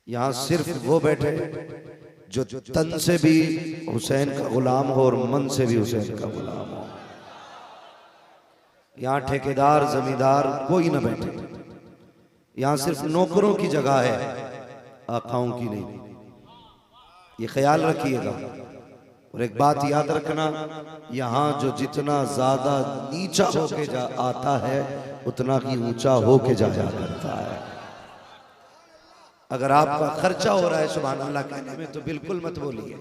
यहाँ सिर्फ वो बैठे जो तन से भी हुसैन का गुलाम हो और मन से भी हुसैन का गुलाम हो। यहाँ ठेकेदार जमींदार कोई ना बैठे। यहाँ सिर्फ नौकरों की जगह है, आकाओं की नहीं। ये ख्याल रखिएगा। और एक बात याद रखना, यहाँ जो जितना ज्यादा नीचा होके आता है उतना ही ऊंचा होके जाया करता है। अगर आपका खर्चा हो रहा है सुभान अल्लाह कहने में तो बिल्कुल मत बोलिए।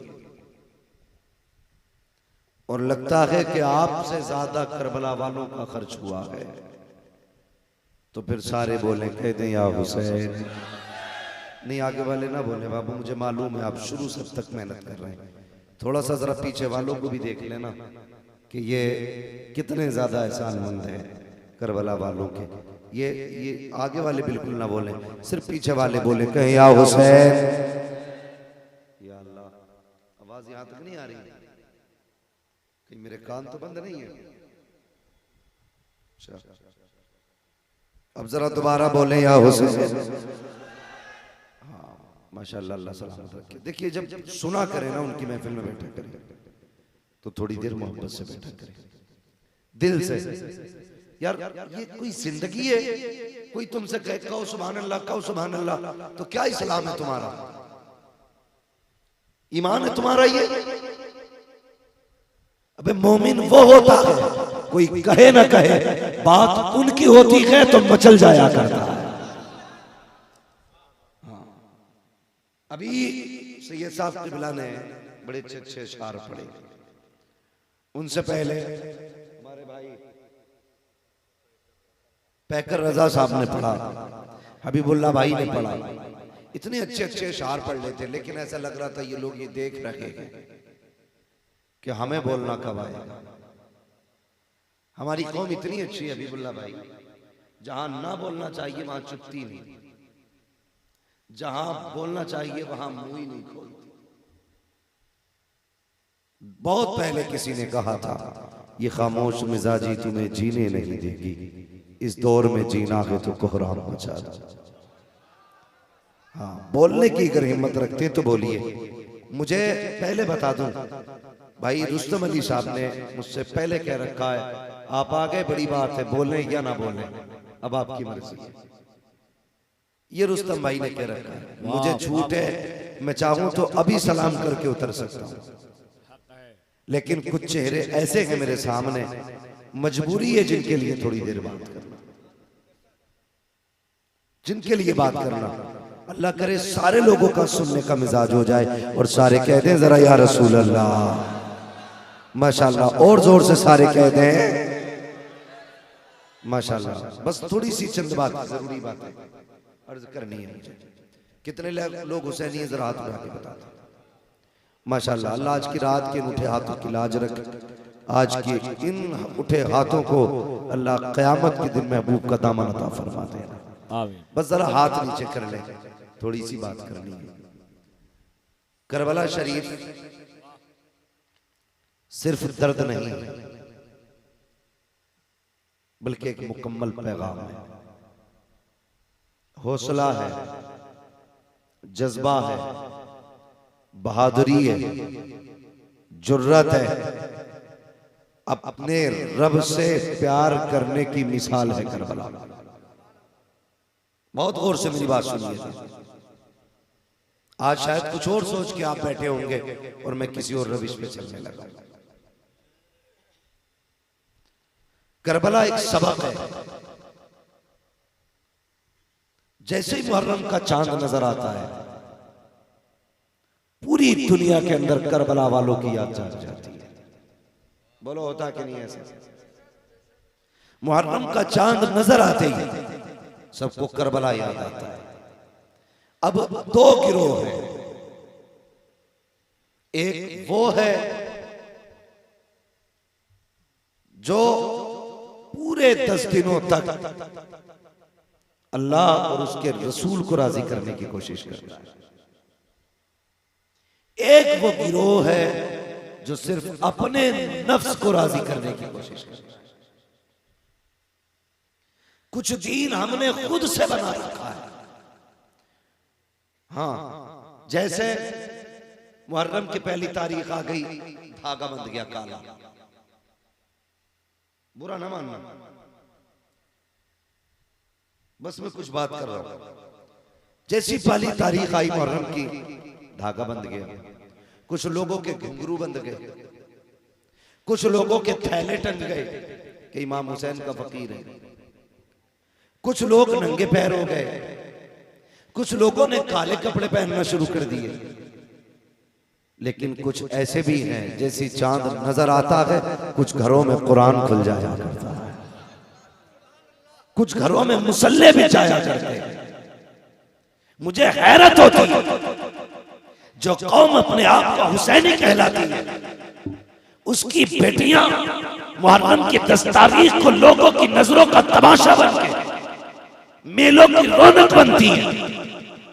और लगता है कि आपसे ज्यादा करबला वालों का खर्च हुआ है तो फिर सारे बोले, कह दें या हुसैन। नहीं, आगे वाले ना बोले बाबू मुझे मालूम है आप शुरू से अब तक मेहनत कर रहे हैं, थोड़ा सा जरा पीछे वालों को भी देख लेना कि ये कितने ज्यादा एहसानमंद हैं करबला वालों के। ये आगे वाले बिल्कुल ना बोले, सिर्फ पीछे वाले बोले, कहे या हुसैन। या अल्लाह, आवाज यहां तक नहीं आ रही? कहीं मेरे कान तो बंद नहीं है? अब जरा दोबारा बोले या हुसैन। हाँ माशाअल्लाह, अल्लाह सलामत रखे। देखिए जब सुना करे ना उनकी महफिल में बैठा करे तो थोड़ी देर मोहब्बत से बैठा करे, दिल से। यार ये कोई जिंदगी है? कोई तुमसे कहो सुभान अल्लाह, कहो सुभान अल्लाह, तो क्या इस्लाम है तुम्हारा? ईमान है तुम्हारा ये? अबे मोमिन वो होता है कोई कहे ना कहे, बात उनकी होती है तो मचल जाया करता है। अभी सैयद साहब क़िबला ने बड़े अच्छे अच्छे अशआर पढ़े। उनसे पहले हमारे भाई पैकर रजा साहब ने पढ़ा, हबीबुल्लाह भाई ने पढ़ा। इतने अच्छे अच्छे अशआर पढ़ लेते, लेकिन ऐसा लग रहा था ये लोग ये देख रहे हैं कि हमें बोलना कब आएगा। हमारी कौम इतनी अच्छी है हबीबुल्लाह भाई, जहां ना बोलना चाहिए वहां चुपती नहीं, जहां बोलना चाहिए वहां मुंह ही नहीं खोलती। बहुत पहले किसी ने कहा था ये खामोश मिजाजी तुम्हें जीने नहीं देगी, इस दौर में जीना है तो कोहराम मचा दो। हाँ, बोलने की अगर हिम्मत रखते तो बोलिए। मुझे पहले बता दूं, भाई रुस्तम अली साहब ने मुझसे पहले कह रखा है आप आ गए बड़ी बात है, बोलें या ना बोलें अब आपकी मर्जी है। ये रुस्तम भाई ने कह रखा है, मुझे छूट है, मैं चाहूं तो अभी सलाम करके उतर सकता हूं, लेकिन कुछ चेहरे ऐसे हैं मेरे सामने, मजबूरी है जिनके लिए थोड़ी देर बात करना, जिनके लिए बात करना। अल्लाह करे सारे लोगों का सुनने का मिजाज हो जाए और सारे कह दें जरा या रसूल अल्लाह, माशाल्लाह, और जोर से सारे कह दें माशाल्लाह। बस थोड़ी सी चंद बात, जरूरी बात है अर्ज करनी है मुझे। कितने लोग हुसैनी हैं जरा हाथ उठा के बता दो। माशाल्लाह, अल्लाह आज की रात के इन उठे हाथों की लाज रख, आज के इन उठे हाथों को अल्लाह क़यामत के दिन महबूब का दामन अता फरमा देना। बस जरा हाथ नीचे कर ले, थोड़ी सी बात करनी है। करबला शरीफ सिर्फ दर्द नहीं बल्कि एक मुकम्मल पैगाम है, हौसला है, जज्बा है, बहादुरी है, जुर्रत है, अपने रब से प्यार करने की मिसाल है करबला। बहुत गौर से मेरी बात सुनिए। आज शायद कुछ और सोच के आप बैठे होंगे और मैं किसी और रविश पे चलने लगा। करबला एक सबक है। जैसे ही मुहर्रम का चांद नजर आता है पूरी दुनिया के अंदर करबला वालों की याद जाग जाती है। बोलो होता कि नहीं ऐसा? मुहर्रम का चांद नजर आते ही सबको करबला याद आता है। अब दो गिरोह हैं, एक वो है जो पूरे 10 दिनों तक अल्लाह और उसके रसूल को राजी करने की कोशिश करता है, एक वो गिरोह है जो सिर्फ अपने नफ्स को राजी करने की कोशिश करता है। कुछ दीन हमने खुद से बना रखा है, हाँ, जैसे मुहर्रम की पहली तारीख आ गई, धागा बंध गया काला, बुरा ना मानना, बस मैं कुछ बात कर रहा हूं। जैसी पहली तारीख आई मुहर्रम की, धागा बंध गया, कुछ लोगों के घुंघरू बंध गए, कुछ लोगों के थैले टंग गए कि इमाम हुसैन का फकीर है, कुछ लोग नंगे पैर हो गए, कुछ लोगों ने काले कपड़े पहनना शुरू कर दिए। लेकिन कुछ ऐसे भी हैं जैसी चांद नजर आता है, कुछ घरों में कुरान खुल जाया करता है, कुछ घरों में मुसल्ले बिछाया करते हैं। मुझे हैरत होती है जो कौम अपने आप को हुसैनी कहलाती है, उसकी बेटियां मुहर्रम की 10 तारीख को लोगों की नजरों का तमाशा बन के मेलों की रौनक बनती है।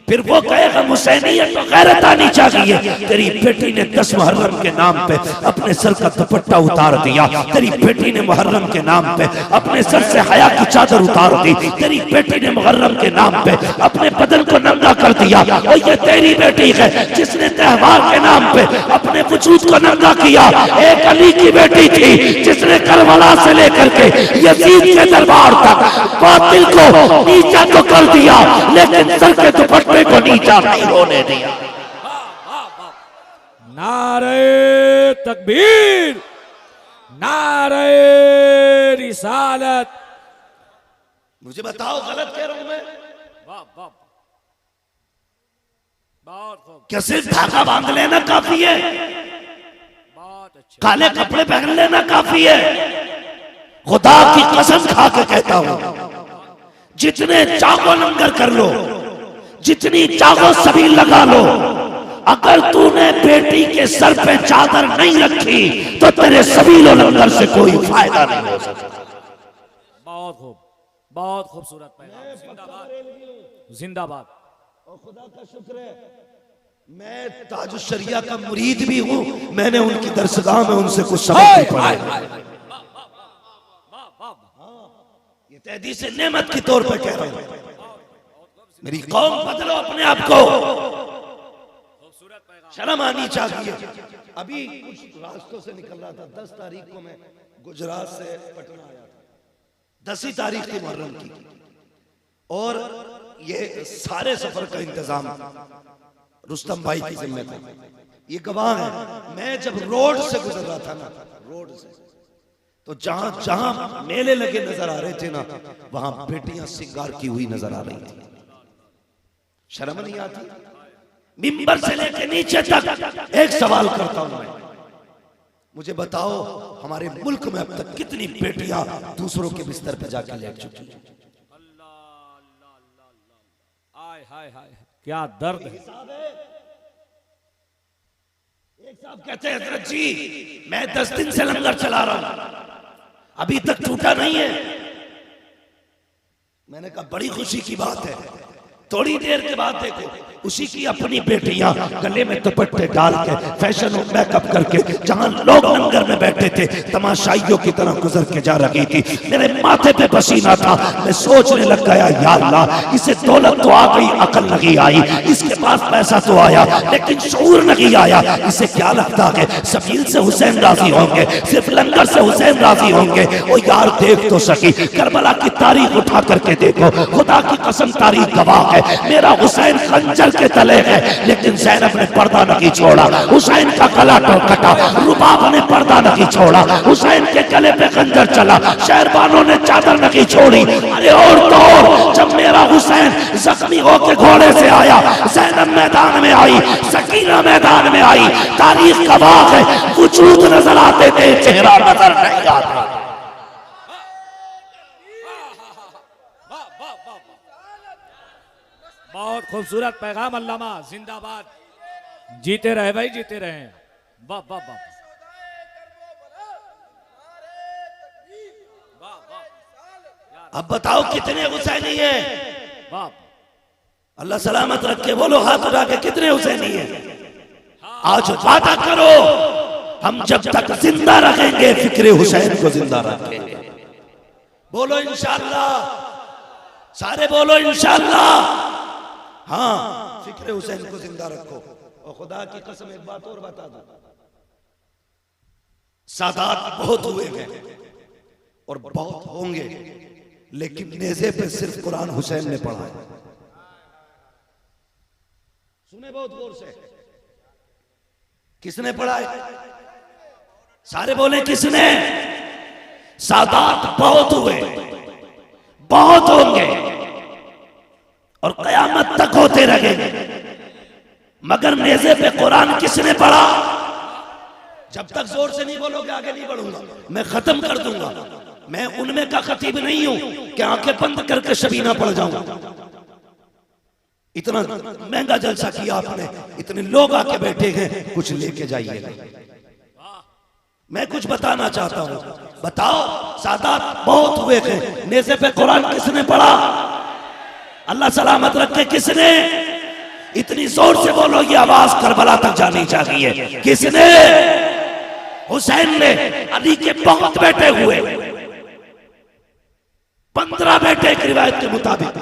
फिर वो कहेगा हुसैनियत तो गैरत आनी चाहिए। तेरी बेटी ने 10 मुहर्रम के नाम पे अपने सर का दुपट्टा उतार दिया, तेरी बेटी ने मुहर्रम के नाम पे अपने सर से हया की चादर उतार दी, तेरी बेटी ने मुहर्रम के नाम पे अपने बदन को नंगा कर दिया। और ये तेरी बेटी है जिसने त्योहार के नाम पे अपने वजूद को नंगा किया। एक अली की बेटी थी जिसने करबला से लेकर के यजीद के दरबार तक बातिल को नीचा तो कर दिया, लेकिन सर के दुपट्टे को नीचा नहीं होने दिया। नारे तकबीर, नारे रिसालत। मुझे बताओ गलत कह रहा हूं मैं? क्या सिर्फ धागा बांध लेना काफी है? काले कपड़े पहन लेना काफी है? खुदा की कसम खा के कहता हूं, जितने चाहो लंगर कर लो, जितनी चाहो सभी लगा लो, अगर तूने बेटी के सर पे चादर नहीं रखी तो तेरे सभी लंगर से कोई फायदा नहीं हो सकता। बहुत खूब, बहुत खूबसूरत पैगाम। जिंदाबाद, जिंदाबाद। और खुदा का शुक्र है मैं ताजुश शरिया का मुरीद भी हूं, मैंने उनकी दरसगाह में उनसे कुछ सबक भी पढ़ा। ये तहदीस से नेमत के तौर पर कह रहा हूं, मेरी कौम बदलो अपने आप को, शर्म आनी चाहिए। अभी कुछ रास्तों से निकल रहा था, 10 तारीख को मैं गुजरात से पटना आया था, 10 तारीख थी मुहर्रम की, और ये सारे सफर का इंतजाम रुस्तम भाई की जिम्मे था। ये गवाह है, मैं जब रोड से गुजर रहा था ना, रोड से, तो जहां जहां मेले लगे नजर आ रहे थे ना, वहां बेटियां सिंगार की हुई नजर आ रही थी। शर्म नहीं आती? मिंबर से लेके नीचे तक एक सवाल करता हूं मैं, मुझे बताओ हमारे मुल्क में अब तक कितनी बेटियां दूसरों के बिस्तर पे जाकर लेट चुकी हैं? हाय हाय हाय, क्या दर्द है। एक साहब कहते हैं हजरत जी मैं 10 दिन से लंगर चला रहा हूं, अभी तक टूटा नहीं है। मैंने कहा बड़ी खुशी की बात है। थोड़ी देर के बाद देखो उसी की अपनी बेटियां गले में दुपट्टे डाल के फैशन और मेकअप करके जहां लोग लंगर में बैठे थे तमाशाइयों की तरह गुजर के जा रही थी। मेरे माथे पे पसीना था, मैं सोचने लग गया या अल्लाह, इसे दौलत तो आ गई, अकल नहीं आई, इसके पास पैसा तो आया लेकिन शऊर नहीं आया। इसे क्या लगता है सबील से हुसैन राजी होंगे, सिर्फ लंगर से हुसैन राजी होंगे? ओ यार देख तो सकी, करबला की तारीख उठा करके देखो, खुदा की कसम तारीख गवाह है, मेरा हुसैन खंजर के तले है, लेकिन ज़ैनब ने पर्दा नहीं छोड़ा। हुसैन का गला तो कटा, रुबाब ने पर्दा नहीं छोड़ा, हुसैन के गले पे खंजर चला, शहरबानों ने चादर नहीं छोड़ी। अरे और तो और, जब मेरा हुसैन जख्मी होके घोड़े से आया, ज़ैनब मैदान में आई, सकीना मैदान में आई, तारीख गवाह है, वजूद नजर आते थे, चेहरा नजर नहीं आता। बहुत खूबसूरत पैगाम अल्लामा, जिंदाबाद। जीते रहे भाई, जीते रहे। वाह वाह वाह, अब बताओ कितने हुसैनी है? वाह, अल्लाह सलामत रख के बोलो, हाथ उठा के कितने हुसैनी है? आज वादा करो हम जब तक जिंदा रखेंगे फिक्रे हुसैन को जिंदा रखेंगे। बोलो इंशाअल्लाह, सारे बोलो इंशाअल्लाह। हाँ, फिक्र हुसैन को जिंदा रखो। और खुदा की कसम एक बात और बता दो, सादात बहुत हुए हैं और बहुत होंगे, लेकिन नेज़े पे सिर्फ कुरान हुसैन ने पढ़ा है। सुने बहुत गौर से, किसने पढ़ा है? सारे बोले किसने? सादात बहुत हुए, बहुत होंगे और कयामत तक होते रहेंगे, मगर नेज़े पे कुरान किसने पढ़ा? जब तक जोर से नहीं बोलोगे आगे नहीं बढ़ूंगा, मैं खत्म कर दूंगा। मैं उनमें का खतीब नहीं हूं कि आंखें बंद करके शबीना पढ़ जाऊं। इतना महंगा जलसा किया आपने, इतने लोग आके बैठे हैं, कुछ लेके जाइए। मैं कुछ बताना चाहता हूं, बताओ सादात बहुत हुए थे, नेज़े पे कुरान किसने पढ़ा? अल्लाह सलामत रखे, किसने? इतनी जोर से बोलो, ये आवाज करबला तक जानी चाहिए। किसने? हुसैन ने। अली के बहुत बेटे हुए, 15 बेटे एक रिवायत के मुताबिक,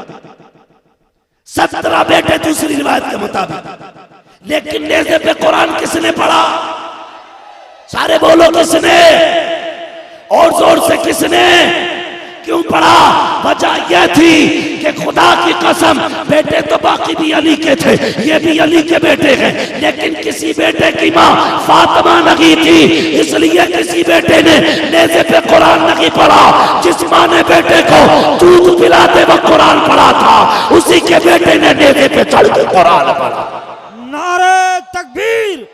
17 बेटे दूसरी रिवायत के मुताबिक, लेकिन नेज़े पे कुरान किसने पढ़ा? सारे बोलो किसने? और जोर से किसने? क्यों पढ़ा? वजह यह थी कि खुदा की कसम, बेटे तो बाकी भी अली के थे, ये भी अली के बेटे हैं, लेकिन किसी बेटे की मां फातिमा नहीं थी, इसलिए किसी बेटे ने नेज़े पे कुरान नहीं पढ़ा। जिस मां ने बेटे को दूध पिलाते वक्त कुरान पढ़ा था, उसी के बेटे ने नेज़े पे चढ़ के कुरान पढ़ा। नारे तकबीर,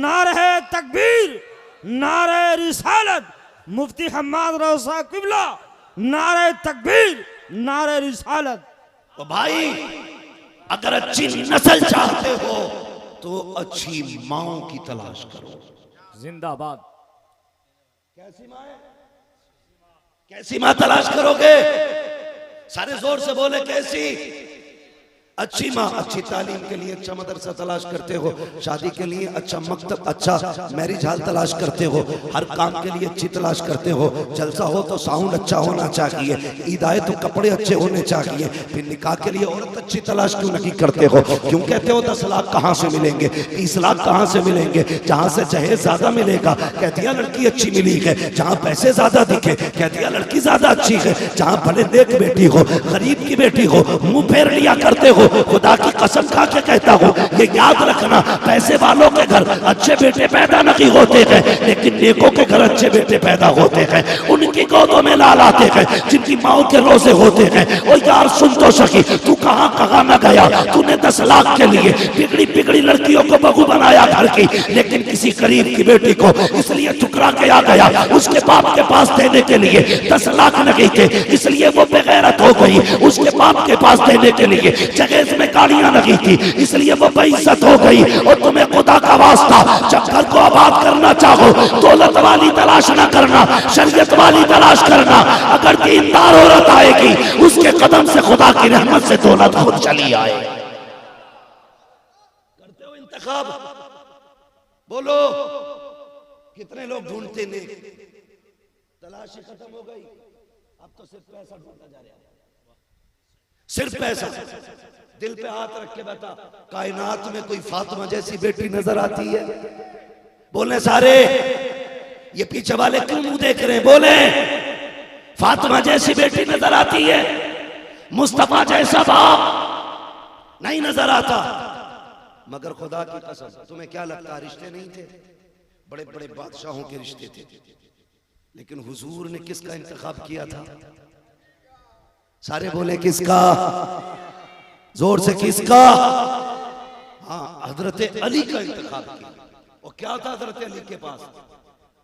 नारे तकबीर, नारे रिसालत, मुफ्ती हम्माद रौसा किबला, नारे तकबीर, नारे रिसालत। तो भाई अगर अच्छी नस्ल चाहते हो तो अच्छी माओ की तलाश करो। जिंदाबाद। कैसी माँ है? कैसी माँ तलाश करोगे? सारे जोर से बोले कैसी? अच्छी माँ। अच्छी तालीम के लिए अच्छा मदरसा तलाश करते हो, शादी के लिए अच्छा मकतब, अच्छा मैरिज हाल तलाश करते हो, हर काम के लिए अच्छी तलाश करते हो, जलसा हो तो साउंड अच्छा होना चाहिए, ईद आए तो कपड़े अच्छे होने चाहिए, फिर निकाह के लिए औरत अच्छी तलाश क्यों नहीं करते हो? क्यों कहते हो 10 लाख कहाँ से मिलेंगे, 30 लाख कहाँ से मिलेंगे? जहाँ से जहेज ज्यादा मिलेगा कह दिया लड़की अच्छी मिली है, जहाँ पैसे ज्यादा दिखे कह दिया लड़की ज्यादा अच्छी है, जहाँ भले नेक बेटी हो, गरीब की बेटी हो, मुंह फेर लिया करते हो। खुदा की कसम खा के कहता हूँ, ये याद रखना, पैसे वालों के घर अच्छे बेटे पैदा नहीं होते हैं, लेकिन नेकों के घर अच्छे बेटे पैदा होते हैं, उनकी गोदों में लाल आते हैं, जिनकी माओ के रोजे होते हैं। ओ यार सुन तो सकी, तू कहाँ कहाँ न गया, तूने 10 लाख के लिए बिगड़ी बिगड़ी लड़कियों को बहू बनाया घर की, लेकिन किसी गरीब की बेटी को इसलिए ठुकरा के आ गया, उसके बाप के पास देने के लिए 10 लाख नहीं थे, इसलिए वो बेगैरत हो गई, उसके बाप के पास देने के लिए जगह में गाड़ियां लगी थी, इसलिए वो बेइज्जत हो गई। और तुम्हें खुदा का वास्ता, जब घर को आबाद करना चाहो, दौलत वाली तलाश ना करना, शरीयत वाली तलाश करना। अगर दीनदार औरत आएगी, उसके कदम से खुदा की रहमत से दौलत खुद चली आए। करते हो इंतखाब? बोलो कितने लोग ढूंढते नहीं? तलाशी खत्म हो गई, अब तो सिर्फ पैसा ढूंढा जा रहा है, सिर्फ पैसा। दिल पे हाथ रख के बता, कायनात में कोई फातिमा जैसी बेटी नजर आती है? बोले सारे, ये पीछे वाले क्यों मुंह देख रहे हैं? बोले फातिमा जैसी बेटी नजर आती है? मुस्तफा जैसा बाप नहीं नजर आता। मगर खुदा की कसम, तुम्हें क्या लगता है रिश्ते नहीं थे? बड़े बड़े बादशाहों के रिश्ते थे, लेकिन हुजूर ने किसका इंतखाब किया था? सारे बोले किसका? जोर से किसका? हाँ, हजरत अली का इंतखाब किया। और क्या था हजरत अली के पास?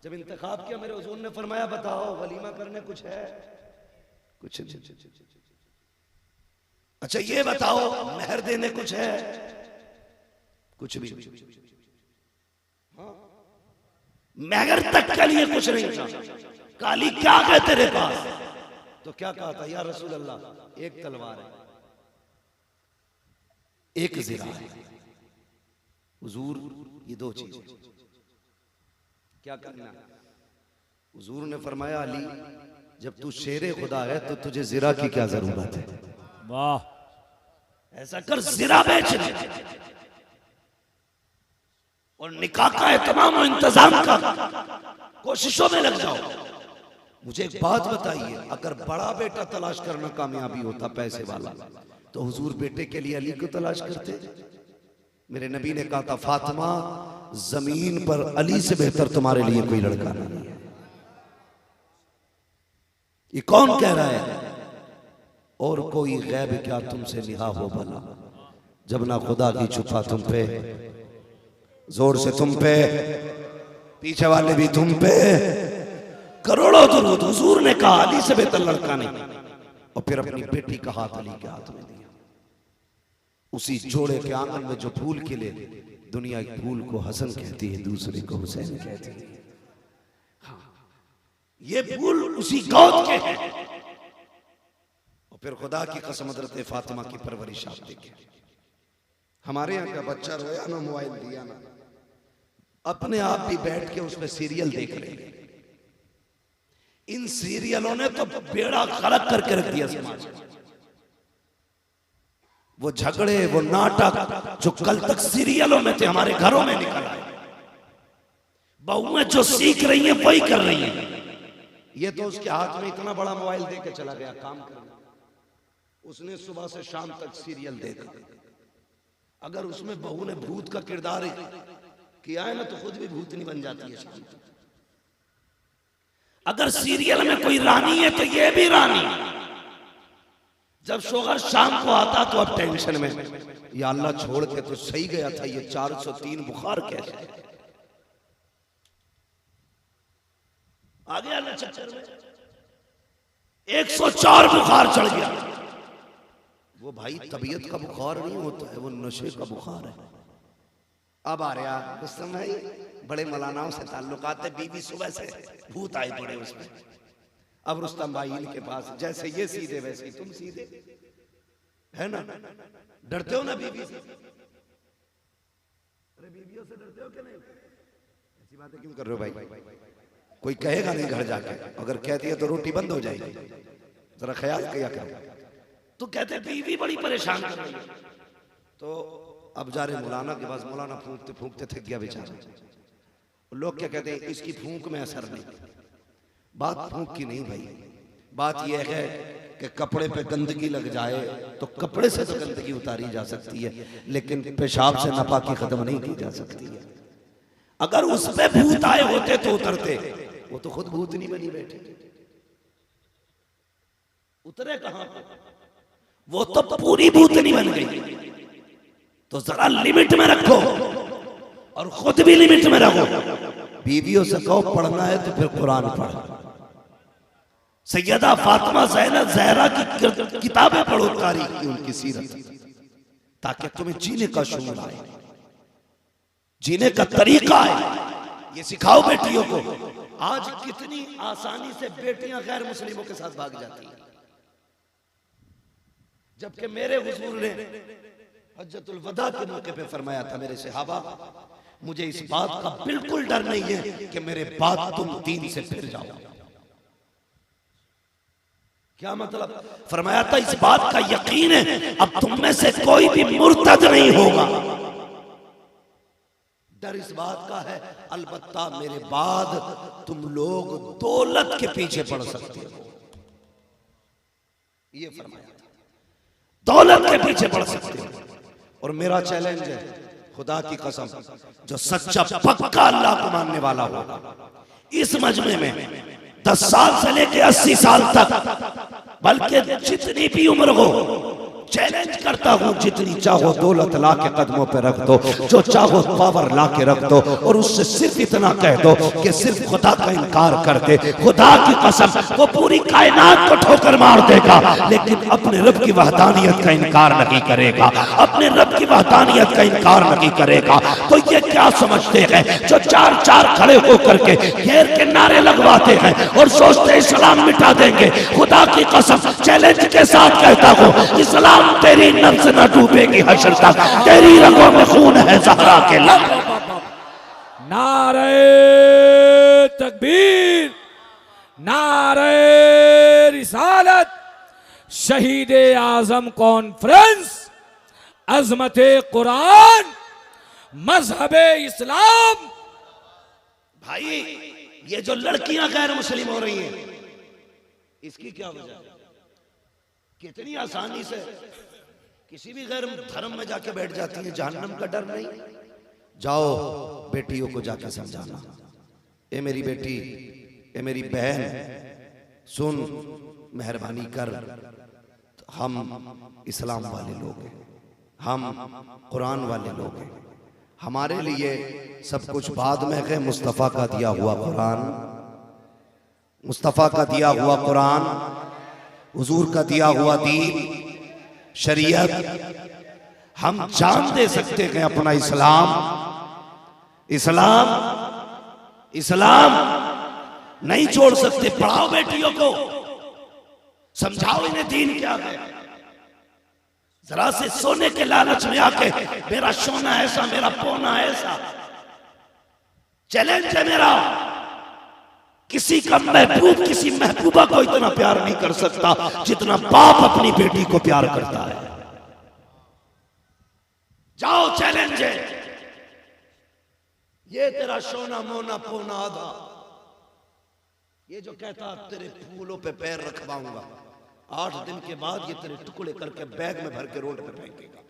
जब इंतखाब किया, मेरे हुजूर ने फरमाया बताओ वलीमा करने कुछ है? कुछ नहीं। अच्छा ये बताओ मेहर देने कुछ है? कुछ भी। हाँ, मेहर तक के लिए कुछ नहीं था। काली क्या है तेरे पास? तो क्या कहा था? या रसूल अल्लाह, एक तलवार है, एक ज़िरा है। हुजूर ये 2 चीज क्या करना? हुजूर ने फरमाया अली, जब तू शेरे खुदा है तो तुझे ज़िरा की क्या जरूरत है? वाह। ऐसा कर ज़रा बेच ले और निकाह का एहतमाम और इंतजाम का कोशिशों में लग जाओ। मुझे एक बात बताइए, अगर बड़ा बेटा तलाश करना कामयाबी होता पैसे वाला, तो हुजूर बेटे के लिए अली को तलाश करते? मेरे नबी ने कहा था, फातिमा जमीन पर अली से बेहतर तुम्हारे लिए कोई लड़का नहीं है। ये कौन कह रहा है? और कोई गैब क्या तुमसे निहा हो भला, जब ना खुदा की छुपा तुम पे, जोर से तुम पे, पीछे वाले भी तुम पे, करोड़ों दुरूद। हुजूर ने कहा अली से बेहतर लड़का नहीं, और फिर अपनी बेटी का हाथ अली के हाथ में दिया। उसी जोड़े के आंगन में जो फूल खिले, दुनिया एक फूल को हसन कहती है, दूसरे को हुसैन कहती है। ये फूल उसी गौद के हैं। और फिर खुदा की कसम हज़रत फातिमा की परवरिश आप देखें। हमारे यहाँ का बच्चा रोया ना, मोबाइल दिया ना, अपने आप भी बैठ के उसमें सीरियल देख रहे हैं। इन सीरियलों ने तो बेड़ा गर्क करके रख दिया समाज में। वो झगड़े, वो नाटक जो कल तक सीरियलों में थे, हमारे घरों में निकल आए। बहुएं जो सीख रही हैं वही कर रही हैं। ये तो उसके हाथ में इतना बड़ा मोबाइल दे के चला गया काम करने, उसने सुबह से शाम तक सीरियल देखा। अगर उसमें बहू ने भूत का किरदार किया है ना, तो खुद भी भूतनी बन जाती है शाम तक। अगर सीरियल में कोई रानी है तो ये भी रानी। जब शोहर शाम को आता तो अब टेंशन में, या अल्लाह छोड़ के तो सही गया था, ये 403 बुखार कैसे आ गया ना चक्कर में, 104 बुखार चढ़ गया। वो भाई तबीयत का बुखार नहीं होता है, वो नशे का बुखार है। अब आ रहा रुस्तम भाई, बड़े मौलानाओं से ताल्लुकात है, बीवी सुबह से भूत आए पड़े उसमें। अब रुस्तम भाई इनके पास, जैसे ये सीधे वैसे ही तुम सीधे, है ना? डरते हो ना बीवी से? अरे बीवियों से डरते हो कि नहीं? ऐसी बातें क्यों कर रहे हो भाई? कोई कहेगा नहीं घर जाके, अगर कह दिया तो रोटी बंद हो जाएगी, जरा ख्याल किया करो। तो कहते बीवी बड़ी परेशान कर रही है। तो अब जा रहे मौलाना के पास, मौलाना फूंकते फूंकते थक गया बेचारा। लोग क्या कहते हैं, इसकी फूंक में असर नहीं। बात फूंक की नहीं भाई, बात यह है कि कपड़े पे गंदगी लग जाए तो कपड़े से तो गंदगी उतारी जा सकती है, लेकिन पेशाब से नापाकी खत्म नहीं की जा सकती है। अगर उस पे भूत आए होते तो उतरते, वो तो खुद भूत नहीं बनी बैठे, उतरे कहां? वो तो पूरी भूतनी बन गई। तो जरा लिमिट में रखो और खुद भी लिमिट में रखो। बीवियों से कहो पढ़ना है तो फिर कुरान पढ़ो। सैयदा फातिमा ज़ैनब ज़हरा की किताबें पढ़ो, तारीख की, उनकी सीरत, ताकि तुम्हें जीने का शऊर आए, जीने का तरीका है। ये सिखाओ बेटियों को। आज कितनी आसानी से बेटियां गैर मुस्लिमों के साथ भाग जाती हैं, जबकि मेरे हुजूर ने हज्जतुल वदा के मौके पे फरमाया था, मेरे सहाबा मुझे इस बात का बिल्कुल डर नहीं है कि मेरे बाद तुम दीन से फिर जाओ। क्या मतलब? फरमाया था इस बात का यकीन है अब तुम में से कोई भी मुर्तद नहीं होगा। डर इस बात का है अलबत्ता मेरे बाद तुम लोग दौलत के पीछे पड़ सकते हो, ये फरमाया था, दौलत के पीछे पड़ सकते हो। और मेरा चैलेंज है, खुदा की कसम, जो सच्चा पक्का अल्लाह को मानने वाला होगा, इस मजमे में 10 साल से लेके 80 साल तक, बल्कि जितनी भी उम्र हो, चैलेंज करता हूं, जितनी चाहो दौलत ला के कदमों पे रख दो, जो चाहो पावर ला के रख दो, और उससे सिर्फ इतना कह दो कि सिर्फ खुदा का इनकार कर दे। खुदा की कसम, वो पूरी कायनात को ठोकर मार देगा, लेकिन अपने रब की वहदानियत का इनकार नहीं करेगा, अपने रब की वहदानियत का इनकार नहीं करेगा। तो ये क्या समझते हैं जो 4-4 खड़े होकर के घेर के नारे लगवाते हैं और सोचते हैं इस्लाम मिटा देंगे? खुदा की कसम चैलेंज के साथ कहता हूं, इस्लाम तेरी नफ्स न डूबेगी हश्र तक, तेरी रगों में खून है ज़हरा के लग। नारे तकबीर, नारे रिसालत, शहीद आजम कॉन्फ्रेंस अजमत कुरान, मजहब इस्लाम। भाई ये जो लड़कियां गैर मुस्लिम हो रही हैं, इसकी क्या वजह है? कितनी आसानी से किसी भी गैर धर्म में जाके बैठ जाती है, जहन्नम का डर नहीं। जाओ बेटियों को जाके समझाना, ए मेरी बेटी, ए मेरी बहन, सुन, मेहरबानी कर, हम इस्लाम वाले लोग हैं, हम कुरान वाले लोग हैं, हमारे लिए सब कुछ बाद में है। मुस्तफ़ा का दिया हुआ कुरान, मुस्तफ़ा का दिया हुआ कुरान, हुजूर का दिया हुआ दीन, शरीयत, हम जान दे सकते हैं अपना इस्लाम। इस्लाम इस्लाम नहीं छोड़ सकते। पढ़ाओ बेटियों को, समझाओ इन्हें दीन क्या है। जरा से सोने के लालच में आके मेरा सोना ऐसा, मेरा पौना ऐसा, चैलेंज है मेरा। किसी का महबूब किसी महबूबा को इतना प्यार नहीं कर सकता जितना बाप अपनी बेटी को प्यार करता है। जाओ, चैलेंज है। ये तेरा सोना मोना पौना आधा, ये जो कहता तेरे फूलों पे पैर रखवाऊंगा, 8 दिन के बाद ये तेरे टुकड़े करके बैग में भर के रोड पे फेंकेगा।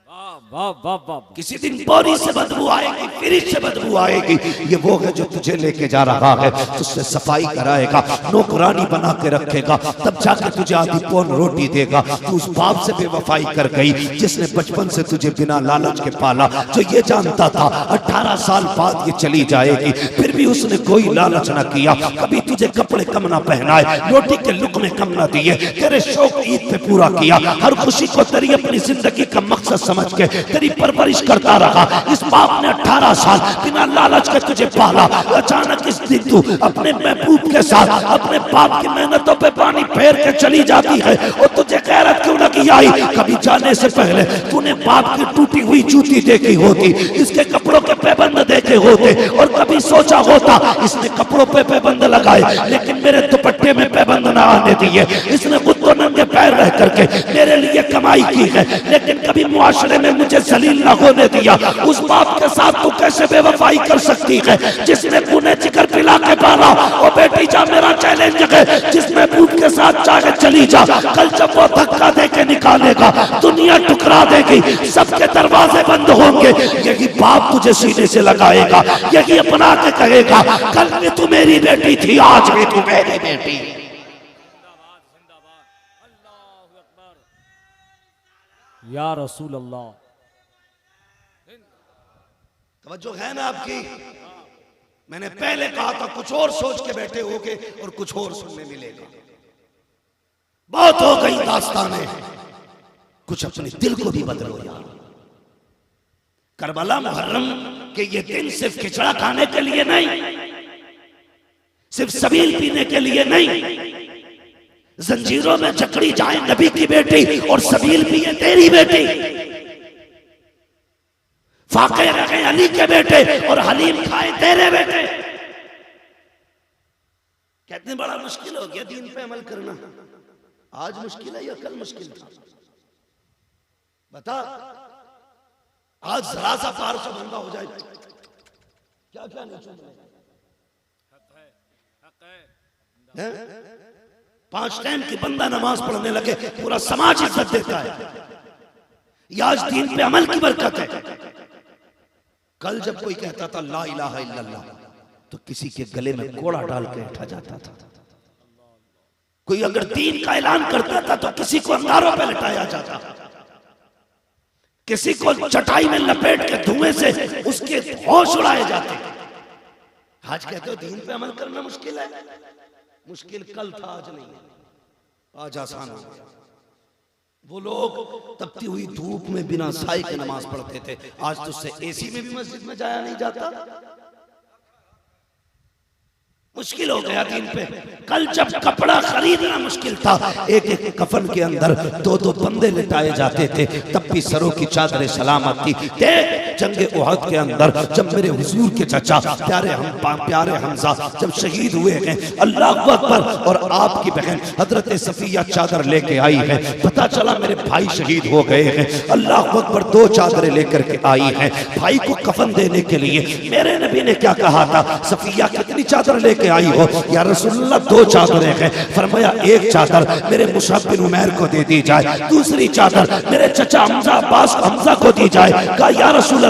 वाह वाह वाह। किसी दिन बोरी से बदबू आएगी, फ्रिज से बदबू आएगी। ये वो है जो तुझे लेके जा रहा है, तुझसे सफाई कराएगा, नौकरानी बना के रखेगा, तब जाके तुझे आधी पौन रोटी देगा। तू उस बाप से बेवफाई कर गई जिसने बचपन से तुझे बिना लालच के पाला, जो ये जानता था 18 साल बाद ये चली जाएगी, फिर भी उसने कोई लालच ना किया। कभी तुझे कपड़े कम ना पहनाए, रोटी के लुकमे कम ना दिए, तेरे शौक ईद पे पूरा किया, हर खुशी को तेरी अपनी जिंदगी का मकसद समझ के तेरी परवरिश करता रहा। इस बाप ने 18 साल बिना लालच के तुझे पाला। अचानक इस दिन तू अपने महबूब के साथ अपने बाप की मेहनतों पे पानी फेर के चली जाती है, और तुझे गैरत क्यों लगी आई? कभी जाने से पहले तूने बाप की टूटी हुई जूती देखी होती, इसके कपड़ों के पैबंद देखे होते, और कभी सोचा होता इसने कपड़ों पे पैबंद लगाए लेकिन मेरे दुपट्टे में पैबंद ना आने दिए। इसने खुद को नंगे पैर रह करके मेरे लिए कमाई की है, लेकिन कभी मुआशरे में मुझे जलील ना होने दिया। उस बाप के साथ तू कैसे बेवफाई कर सकती है जिसने तूने जिगर पिला के पाला? और बेटी जा, मेरा चैलेंज है, जिसमें भूख के साथ चाहे चली जा, कल जब वो धक्का दे के निकालेगा दुनिया टुकरा देगी, सबके दरवाजे बंद होंगे, यही बाप तुझे सीने से लगाएगा, यही अपना के कहेगा कल भी तू मेरी बेटी थी, आज भी तू मेरी बेटी। या रसूल अल्लाह। तवज्जो है ना आपकी? मैंने पहले कहा था कुछ और सोच के बैठे होगे और कुछ और सुनने मिलेगा। बहुत हो गई दास्तानें, कुछ अपने दिल को भी बदलो यार। करबला मुहर्रम के ये दिन सिर्फ खिचड़ा खाने के लिए नहीं, सिर्फ सबील पीने के लिए नहीं, जंजीरों में जकड़ी जाए नबी की बेटी और सबील पिए तेरी बेटी, फाके रखे अली के बेटे और हलीम खाए तेरे बेटे। कहते बड़ा मुश्किल हो गया दीन पे अमल करना। आज मुश्किल है या कल मुश्किल था? बता, आज जरा सा पार से बंदा हो जाए, क्या क्या नहीं सुन रहे? 5 टाइम की बंदा नमाज पढ़ने लगे, पूरा समाज इज्जत देता है। यह आज दीन पे अमल की बरकत है। कल जब कोई कहता था ला इलाहा इल्लल्लाह, तो किसी के गले में कोड़ा डाल के उठा जाता था। कोई अगर दीन का ऐलान करता था तो किसी को अंगारों पे लटाया जाता, किसी को चटाई में लपेट के धुएं से उसके होश उड़ाए जाते। आज कहते हो दीन पे अमल करना मुश्किल है। मुश्किल कल था, आज नहीं, आज आसान हो गया। वो लोग तपती हुई धूप में बिना साए के नमाज पढ़ते थे, आज तो उससे एसी में भी मस्जिद में जाया नहीं जाता। मुश्किल हो गया दीन पे। कल जब कपड़ा खरीदना मुश्किल था, एक एक कफन के अंदर दो दो बंदे लिटाए जाते थे, तब भी सरों की चादरें सलामत थी। देख जंगे उहद के अंदर जब मेरे हुजूर के चचा प्यारे हमजा जब शहीद हुए हैं, अल्लाह अकबर, और आपकी बहन हजरत सफिया चादर लेके आई है, पता चला मेरे भाई शहीद हो गए हैं। अल्लाह अकबर, दो चादरें लेकर के आई हैं भाई को कफन देने के लिए। मेरे नबी ने क्या कहा था, सफिया कितनी चादर लेके आई हो? या रसूलुल्लाह दो चादरें हैं। फरमाया एक चादर मेरे मुसअब बिन उमैर को दे दी जाए, दूसरी चादर मेरे चचा हमजा अब्बास हमजा को दी जाए। कहा या रसूलुल्लाह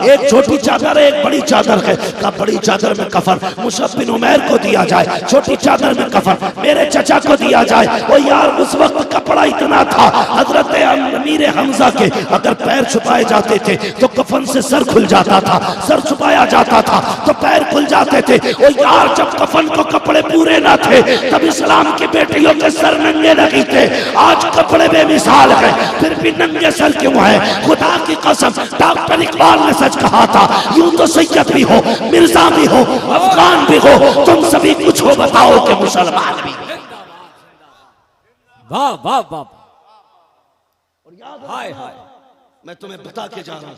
एक छोटी चादर है, एक बड़ी चादर है। कहा बड़ी चादर में कफन मुसअब बिन उमैर को दिया जाए, छोटी चादर में कफन मेरे चचा को दिया जाए। वो यार उस वक्त कपड़ा इतना था, हजरत अमीर हमजा के अगर पैर छुपाए जाते थे तो कफन से सर खुल जाता था, सर छुपाया जाता था तो पैर खुल जाते थे। वो यार जब कफन को कपड़े पूरे ना थे तब इस्लाम की बेटियों के सर नंगे नहीं थे। आज कपड़े बेमिसाल है फिर भी नंगे सर क्यों है? खुदा की कसम, डॉक्टर इकबाल ने सच कहा था, यूं तो सैयद भी हो, मिर्जा भी हो, अफगान भी हो, तुम सभी कुछ हो बताओ कि मुसलमान भी। वाह वाह वाह, हाय हाय। मैं तुम्हें बता के जा रहा हूं,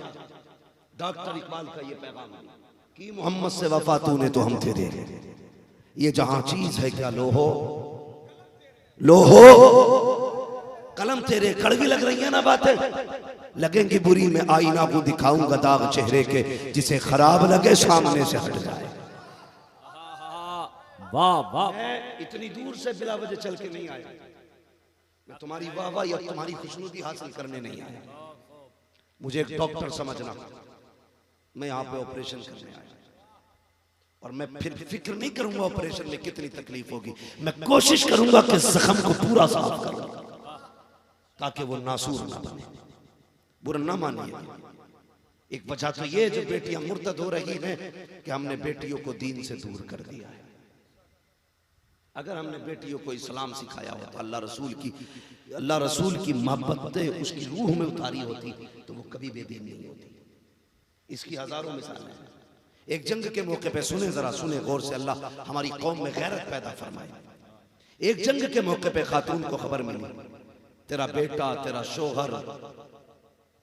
डॉक्टर इकबाल का ये पैगाम कि मोहम्मद से वफा तूने तो हम थे दे, ये जहां चीज है क्या लोहो लोहो। कलम तेरे कड़वी लग रही है ना बातें, लगेंगी बुरी, मैं आईना को दिखाऊंगा दाग चेहरे के, जिसे खराब लगे सामने से हट जाए। वाह वाह, इतनी दूर से बिला वजह चल के नहीं आया, मैं तुम्हारी वाह वाह या तुम्हारी खुशनुदी हासिल करने नहीं आया। मुझे एक डॉक्टर समझना, मैं यहाँ पे ऑपरेशन करने आया और मैं फिर फिक्र नहीं करूंगा ऑपरेशन में कितनी तकलीफ होगी, मैं कोशिश करूंगा कि जख्म को पूरा साफ करूं ताकि वो नासूर ना बने। बुरा ना मानिए, एक वजह तो ये जो बेटियां मुर्तद हो रही हैं कि हमने बेटियों को दीन से दूर कर दिया है। अगर हमने बेटियों को इस्लाम सिखाया होता, अल्लाह रसूल की मोहब्बतें उसकी रूह में उतारी होती तो वो कभी बेदीन नहीं होती। इसकी हजारों मिसालें हैं। एक जंग के मौके पे सुने, जरा सुने गौर से, अल्लाह हमारी कौम में गैरत पैदा फरमाए। एक जंग के मौके पे खातून को खबर मिली, तेरा बेटा, तेरा शोहर,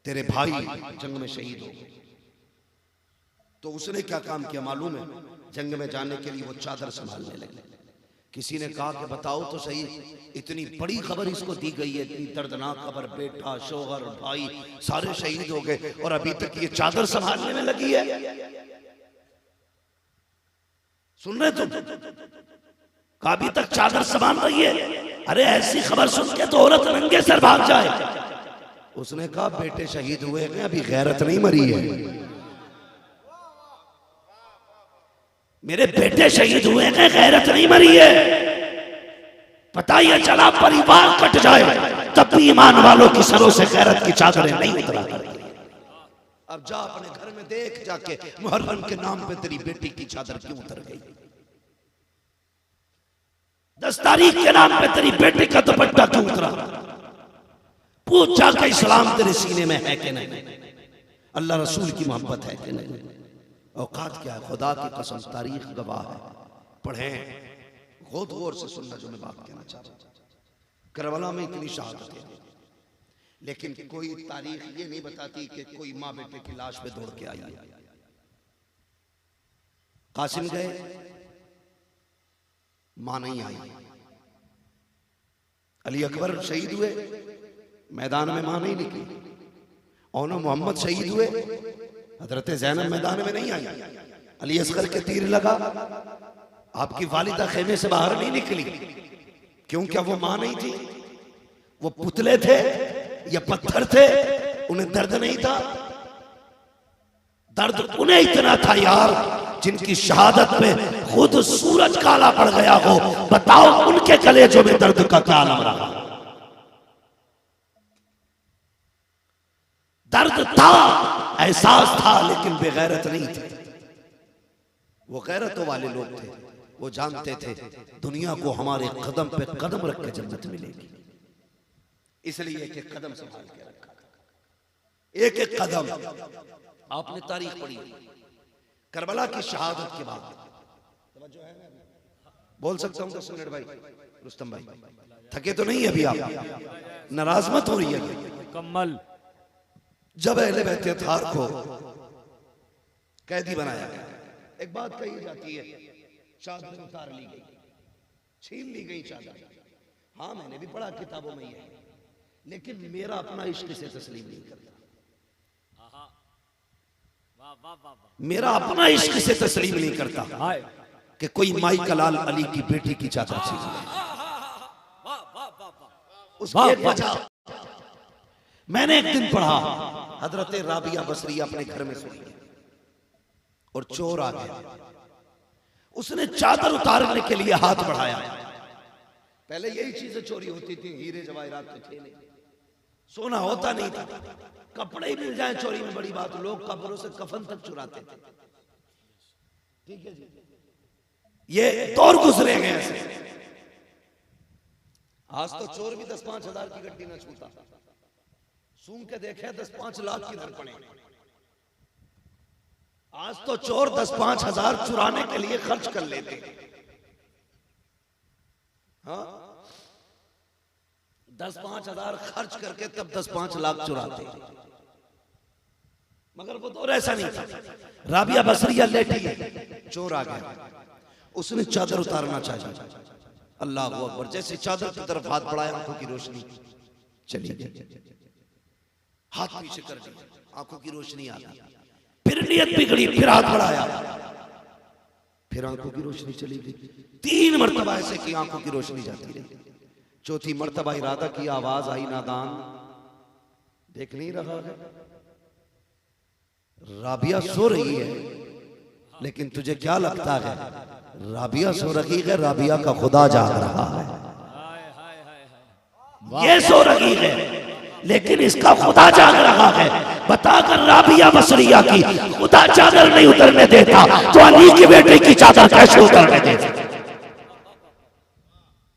तेरे भाई जंग में शहीद हो गए। तो उसने क्या काम किया मालूम है? जंग में जाने के लिए वो चादर संभालने लगे। किसी ने कहा कि बताओ तो सही, इतनी बड़ी खबर इसको दी गई है, इतनी दर्दनाक खबर, बेटा, शोहर, भाई सारे शहीद हो गए और अभी तक ये चादर संभालने में लगी है। सुन रहे तुम? अभी तक चादर संभाल रही है। अरे ऐसी खबर सुन के तो औरत नंगे सर भाग जाए। उसने कहा बेटे शहीद हुए हैं, अभी गैरत नहीं मरी है। मेरे बेटे शहीद हुए हैं, गैरत नहीं मरी है। पता ही चला परिवार कट जाए तब भी ईमान वालों की सरों से गैरत की चादरें नहीं उतरा करती। अब जा अपने घर में देख जाके, मुहर्रम के नाम पे तेरी बेटी की चादर क्यों उतर गई? 10 तारीख के नाम पे तेरी बेटी का दुपट्टा क्यों उतरा? पूछ जाके इस्लाम तेरे सीने में है कि नहीं, अल्लाह रसूल की मोहब्बत है कि नहीं। औकात क्या है? खुदा की कसम तारीख गवाह है। पढ़ें, गौर से सुनना जो मैं बात कहना चाह रहा हूं। करबला में इतनी शहादत है, लेकिन कोई तारीख ये नहीं बताती कि कोई माँ बेटे की लाश पे दौड़ के आई। कासिम गए, मां नहीं आई। अली अकबर शहीद हुए, मैदान में मां नहीं निकली। और मोहम्मद शहीद हुए, हजरत ज़ैनब मैदान में नहीं आई। अली असगर के तीर लगा, आपकी वालिदा खेमे से बाहर नहीं निकली। क्यों? क्या वो मां नहीं थी? वो पुतले थे या पत्थर थे? उन्हें दर्द नहीं था? दर्द उन्हें इतना था यार जिनकी शहादत में खुद सूरज काला पड़ गया हो। बताओ उनके कलेजों में दर्द का क्या आलम रहा? दर्द था, एहसास था, लेकिन बेगैरत नहीं थे। वो गैरतों वाले लोग थे, वो जानते थे दुनिया को हमारे कदम पे कदम रख के जन्नत मिलेगी। इसलिए एक एक कदम संभाल के रखा, एक एक कदम। आपने तारीख पढ़ी करबला की शहादत के बाद, बोल सकता हूँ 10 मिनट भाई? रुस्तम भाई थके तो नहीं अभी आप? नाराज मत हो रही है? कम्मल। जब अहले बैत अताहार को कैदी बनाया गया, एक बात कही जाती है, चादर उतार ली गई, छीन ली गई चादर। हाँ मैंने भी पढ़ा किताबों में ये, लेकिन मेरा अपना इश्क से तस्लीम नहीं करता। मेरा अपना इश्क से तस्लीम नहीं करता कि कोई माई कलाल अली की बेटी की चादर छीन ले। उसकी एक वजह मैंने एक दिन पढ़ा, हजरत राबिया बसरी अपने घर में सोई और चोर आ गया। उसने चादर उतारने के लिए हाथ बढ़ाया। पहले यही चीजें चोरी होती थी, हीरे जवाहरात तो थे नहीं, सोना होता नहीं था, कपड़े ही मिल जाए चोरी में बड़ी बात। लोग कब्रों से कफन तक चुराते थे। ठीक है जी, ये दौर गुजरे गए ऐसे। आज तो चोर भी 10-5 हजार की गड्डी न छूटा, सूंघ के देखे 10-5 लाख की दर पड़े। आज तो चोर 10-5 हजार चुराने के लिए खर्च कर लेते। हाँ 10-5 हजार खर्च करके तब 10-5 लाख चुराते। मगर वो दौर ऐसा नहीं था। राबिया बसरिया लेटी है, चोर आ गया, उसने चादर उतारना चाहिए। अल्लाह अकबर, जैसे चादर की तरफ हाथ बढ़ाया, आंखों की रोशनी चली गई। हाथ पीछे कर दिया, आंखों की रोशनी आ गई। फिर नियत बिगड़ी, फिर हाथ बढ़ाया, फिर आंखों की रोशनी चली गई। 3 मरतबा ऐसे की आंखों की रोशनी जाती रही। चौथी मरतबा इरादा की, आवाज आई, नादान देख नहीं रहा है? राबिया सो रही है, लेकिन तुझे क्या लगता है राबिया सो रही है? राबिया का खुदा जाग रहा है। ये सो रही है, लेकिन इसका खुदा जाग रहा है। बताकर राबिया बसरिया की खुदा चादर नहीं उतरने देता, तो अली की बेटे की चादर कैसे उतरने देता?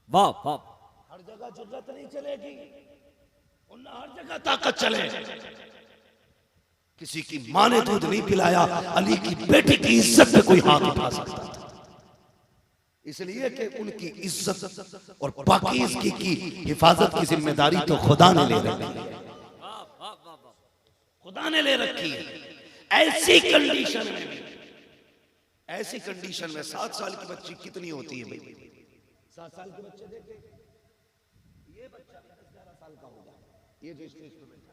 वाह वाह। हर जगह जुर्रत नहीं चलेगी, हर जगह ताकत चले। किसी की मां ने दूध नहीं पिलाया, अली की बेटी की इज्जत पे कोई हाथ उठा सकता था। इसलिए कि उनकी इज्जत और पाकीज़गी की हिफाजत की जिम्मेदारी तो खुदा ने ले रखी है। खुदा ने ले रखी है। ऐसी कंडीशन में भी, ऐसी कंडीशन में 7 साल की बच्ची कितनी होती है भाई? 7 साल के बच्चे देखे, ये बच्चा 10-11 साल का होगा, ये जो स्टेज पे बैठा।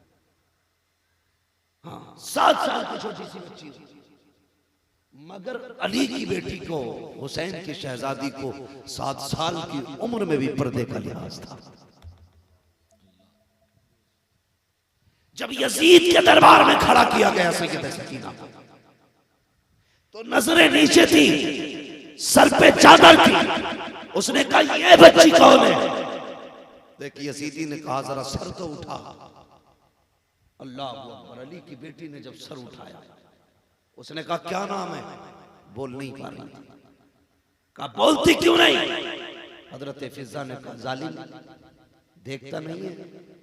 हाँ 7 साल की छोटी सी बच्ची होती, मगर अली की बेटी को, हुसैन की शहजादी को 7 साल की उम्र में भी पर्दे का लिहाज था। जब यजीद के दरबार में खड़ा किया गया सैयद सकीना को, तो नजरें नीचे थी, सर पे चादर थी। उसने कहा ये बच्ची कौन है? देखिए यजीदी ने कहा जरा सर तो उठा। अल्लाह अकबर, अली की बेटी ने जब सर उठाया, उसने कहा क्या नाम है? बोल नहीं पा रही थी। कहा बोलती क्यों नहीं? हजरत फिजा ने कहा जालिम, देखता नहीं है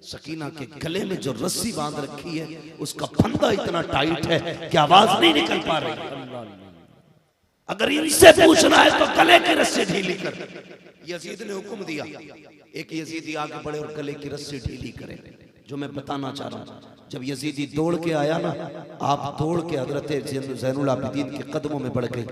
सकीना के गले में जो रस्सी बांध रखी है उसका फंदा इतना टाइट है कि आवाज नहीं निकल पा रही। अगर इनसे पूछना है तो गले की रस्सी ढीली कर। यजीद ने हुक्म दिया, एक यजीदी आगे बढ़े और गले की रस्सी ढीली करे। जो मैं बताना चाह रहा हूं, जब यजीदी दौड़ के आया ना, आप दौड़ के हजरत ज़ैनुल आबिदीन के कदमों में बढ़ गई।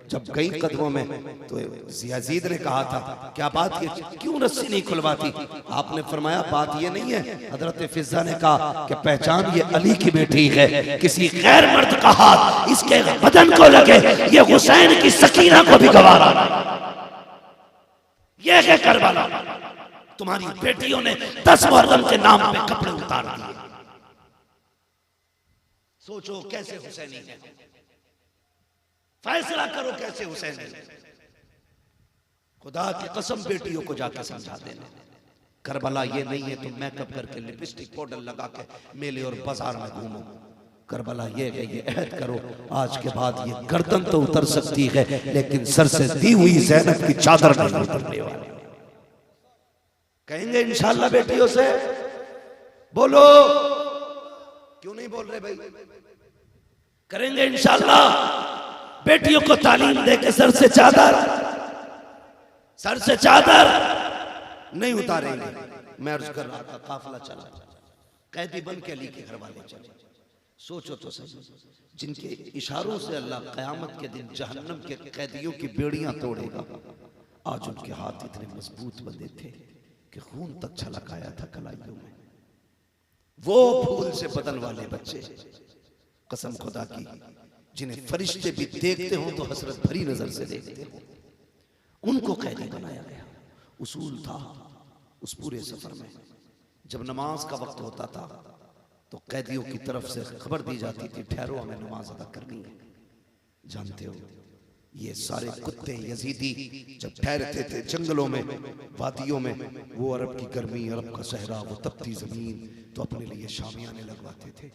जब गई कदमों में तो यजीद ने कहा था क्या बात, ये क्यों रस्सी नहीं खुलवाती? आपने फरमाया बात ये नहीं है। हजरत फिजा ने कहा कि पहचान ये अली की बेटी है, किसी गैर मर्द का हाथ इसके बदन को लगे, ये हुसैन की सकीना को भी गवारा। ये है करबला, तुम्हारी बेटियों ने 10 मुहर्रम के नाम पे कपड़े उतार दिए। सोचो कैसे हुसैनी है, फैसला करो कैसे हुसैन है। खुदा की कसम बेटियों को जाके समझा देना, करबला ये नहीं है तुम मेकअप करके लिपस्टिक पाउडर लगा के मेले और बाजार में घूमो। करबला ये है, ये अहद करो आज के बाद ये गर्दन तो उतर सकती है, लेकिन सर से दी हुई ज़ैनब की चादर नहीं उतरने वाली। कहेंगे इंशाल्लाह बेटियों से, बोलो क्यों नहीं बोल रहे भाई? करेंगे इंशाल्लाह बेटियों को तालीम दे के सर से चादर। सर से चादर नहीं उतारेंगे। मैं अर्ज कर रहा था, काफिला चला, कैदी बन के अली के घर वाले चले। सोचो तो सही, जिनके इशारों से अल्लाह कयामत के दिन जहन्नम के कैदियों की बेड़ियां तोड़ेगा, आज उनके हाथ इतने मजबूत बंधे थे कि खून तक छलक आया था कलाइयों में। वो फूल से बदन वाले बच्चे, कसम खुदा की, जिन्हें फरिश्ते भी देखते हो तो हसरत भरी नजर से देखते हो, उनको कैदी बनाया गया। उसूल था उस पूरे सफर में, जब नमाज का वक्त होता था तो कैदियों की तरफ से खबर दी जाती थी, ठहरो हमें नमाज अदा करनी है। जानते हो, ये सारे कुत्ते यजीदी जब ठहरते थे जंगलों में, वादियों में, वो अरब की गर्मी, अरब का सहरा, वो तपती जमीन, तो अपने लिए शामियाने लगवाते थे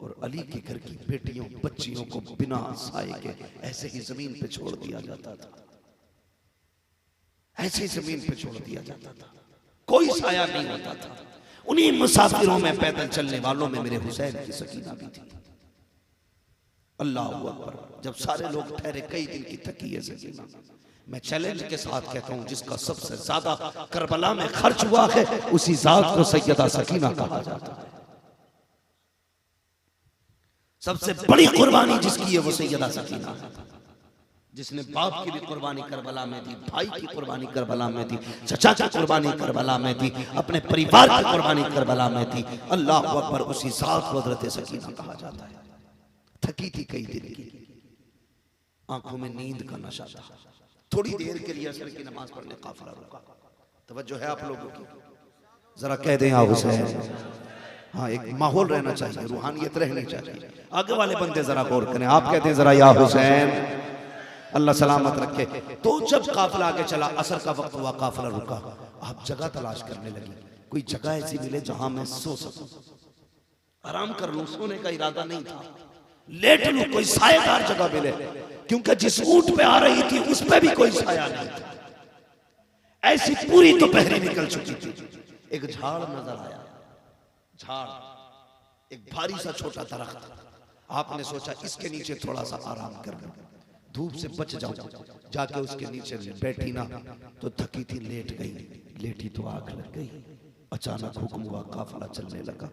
और अली के घर की बेटियों बच्चियों को बिना साए के ऐसे ही जमीन पे छोड़ दिया जाता था। ऐसे ही जमीन पे छोड़ दिया जाता था, कोई साया नहीं होता था। उन्हीं मुसाफिरों में, पैदल चलने वालों में मेरे हुसैन की सकीना भी थी। अल्लाह अकबर। जब सारे लोग ठहरे, कई दिन की थकी है सकीना। मैं चैलेंज के साथ कहता हूं, जिसका सबसे ज्यादा करबला में खर्च हुआ है, उसी जात को सैयदा सकीना कहा जाता है। सबसे बड़ी कुर्बानी जिसकी है वो सैयदा सकीना है, जिसने बाप की भी कुर्बानी करबला में दी, भाई की कुर्बानी करबला में दी, चचा की कुर्बानी करबला में दी, अपने परिवार की कुर्बानी करबला में दी। अल्लाह अकबर। उसी जात को हज़रत सकीना कहा जाता है। थकी थी कई दिन की, आंखों में नींद का नशा था। थोड़ी देर के लिए असर की नमाज पढ़ने काफिला रुका। तवज्जो है आप लोगों की? जरा कह दें या हुसैन। हाँ, एक माहौल रहना चाहिए, रूहानियत रहनी चाहिए। आगे वाले बंदे जरा गौर करें, आप कहते हैं जरा या हुसैन, अल्लाह सलामत रखे। तो जब काफिला आगे चला, असर का वक्त हुआ, काफिला रुका। आप जगह तलाश करने लगी, कोई जगह ऐसी मिले जहां मैं सो सकूं, आराम कर लूं। सोने का इरादा नहीं था, लेट लूं, कोई सायेदार जगह मिले, क्योंकि जिस ऊंट पे आ रही थी उस पे भी कोई साया नहीं था। ऐसी पूरी दोपहरी निकल चुकी थी। एक झाड़ नजर आया, झाड़, एक भारी सा छोटा दरख्त। आपने सोचा इसके नीचे थोड़ा सा आराम कर लूं, धूप से बच जाऊं। जाके उसके नीचे बैठी ना तो थकी थी, लेट गई। लेटी तो आग लग गई। अचानक हुक्म हुआ, काफिला चलने लगा।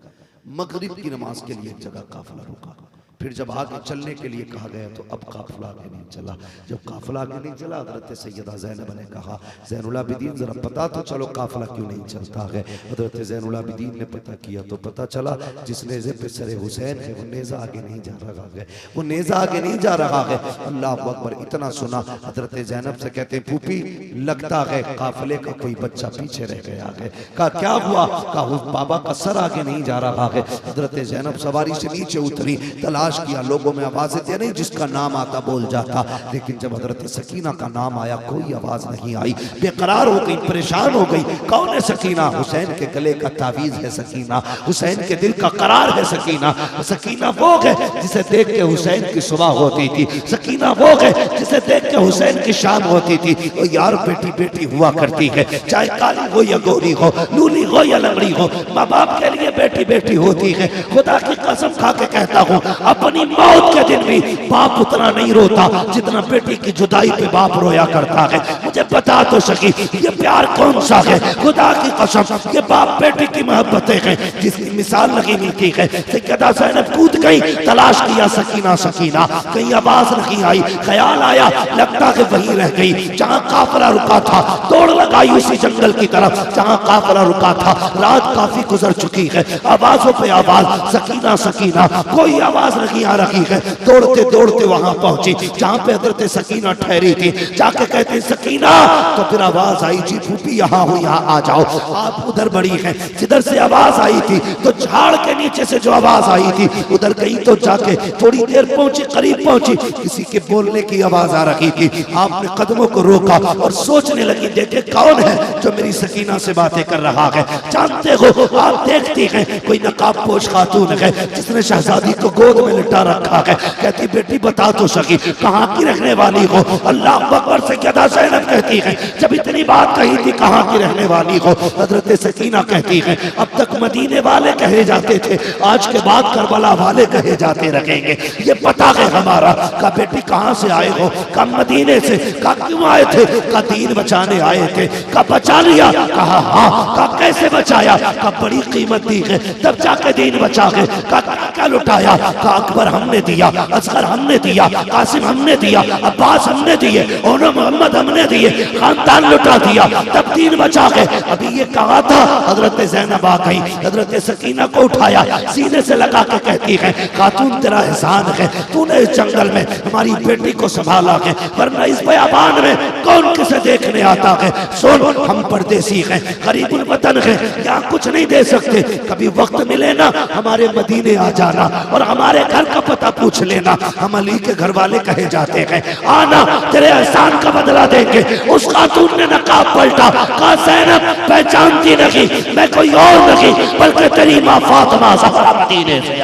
मगरिब की नमाज के लिए एक जगह काफिला रुका। फिर जब आगे चलने के लिए कहा गया तो अब काफिला आगे नहीं चला। जब काफिला आगे नहीं चला, हजरत सैयदा ज़ैनब ने कहा, ज़ैनुल आबिदीन जरा पता तो चलो काफिला क्यों नहीं चलता है। हजरत ज़ैनुल आबिदीन ने पता किया तो पता चला जिस नेज़े पे सरे हुसैन है वो नेज़ा आगे नहीं जा रहा है, वो नेज़ा आगे नहीं जा रहा है। अल्लाह अकबर। इतना सुना, हजरत ज़ैनब से कहते, फूफी लगता है काफिले का कोई बच्चा पीछे रह गया है। कहा क्या हुआ? कहा उस बाबा का सर आगे नहीं जा रहा है। हजरत ज़ैनब सवारी से नीचे उतरी, तलाश किया, लोगों में आवाजें दे नहीं, जिसका नाम आता बोल जाता। लेकिन जब हजरत सकीना का नाम आया कोई आवाज नहीं आई। बेकरार हो गई, परेशान हो गई। कौन है सकीना? हुसैन के गले का तावीज है सकीना, हुसैन के दिल का करार है सकीना। सकीना वो है जिसे देख के हुसैन की सुबह होती थी, सकीना वो है जिसे देख के हुसैन की शाम होती थी। और यार बेटी बेटी हुआ करती है, चाहे काली हो या गोरी हो, लूली हो या लंगड़ी हो, माँ बाप के लिए बेटी बेटी होती है। खुदा की कसम खा के कहता हूँ, अपनी मौत के दिन भी बाप उतना नहीं रोता जितना बेटी की जुदाई पे बाप रोया करता है। मुझे बता तो सकी ये प्यार कौन सा है? खुदा की कसम, ये बाप बेटी की मोहब्बतें हैं जिसकी मिसाल नहीं मिलती है। सैयदा ज़ैनब कूद गई, तलाश किया सकीना सकीना, कहीं आवाज नहीं आई। ख्याल आया लगता है वहीं रह गई जहां काफिला रुका था। दौड़ लगाई उसी जंगल की तरफ जहां काफिला रुका था। रात काफी गुजर चुकी है, आवाजों पे आवाज, सकीना सकीना, कोई आवाज नहीं आ रही है। दौड़ते दौड़ते वहां पहुंची जहां पे हजरत सकीना ठहरी थी। जाके कहते सकीना, तो फिर आवाज आई, जी फूफी यहाँ हूँ, यहाँ आ जाओ। आप उधर बड़ी हैं। जिधर से आवाज आई थी तो झाड़ के नीचे से जो आवाज आई थी उधर गई तो जाके थोड़ी देर पहुंची, करीब पहुंची, किसी के बोलने की आवाज आ रही थी। आपने कदमों को रोका और सोचने लगी, देखे कौन है जो मेरी सकीना से बातें कर रहा है। जानते हो, आप देखती हैं कोई नकाब पोश खातून है जिसने शहजादी को गोद में लिटा रखा है। कहती बेटी बता तो सकी कहाँ की रखने वाली हो? अल्लाह अकबर। से सैयदा ज़ैनब कहती है, जब इतनी बात कही थी कहाँ की रहने वाली हो, हजरत सकीना कहती है अब तक मदीने वाले कहे जाते थे, आज के बाद करबला वाले कहे जाते रहेंगे। ये पता है हमारा। का बेटी कहाँ से आए हो? का मदीने से। का क्यों आए थे? का दीन बचाने आए थे। का बचा लिया? कहा हाँ। का कैसे बचाया? का बड़ी कीमत दी है तब जाके दीन बचा है। का क्या लुटाया? का अकबर हमने दिया, असगर हमने दिया, कासिम हमने दिया, अब्बास हमने दिए, और मोहम्मद हमने दिए, खानदान लुटा दिया तब दीन बचा के। अभी ये कहा था, हजरत ज़ैनब आ गई, हजरत सकीना को उठाया, सीने से लगा के कहती है खातून तेरा एहसान है, तूने इस जंगल में हमारी बेटी को संभाला है, वरना इस बयाबान में कौन किसे देखने आता है। सुन, हम परदेसी हैं, गरीबुल वतन हैं, यहाँ कुछ नहीं दे सकते। कभी वक्त मिले ना हमारे मदीने आ जाना और हमारे घर का पता पूछ लेना, हम अली के घर वाले कहे जाते हैं। आना, तेरे एहसान का बदला देंगे। उस खातून ने नकाब पलटा, कहा ज़ैनब पहचानती नहीं, मैं कोई और नहीं बल्कि तेरी माँ फातिमा ज़हरा मदीने से।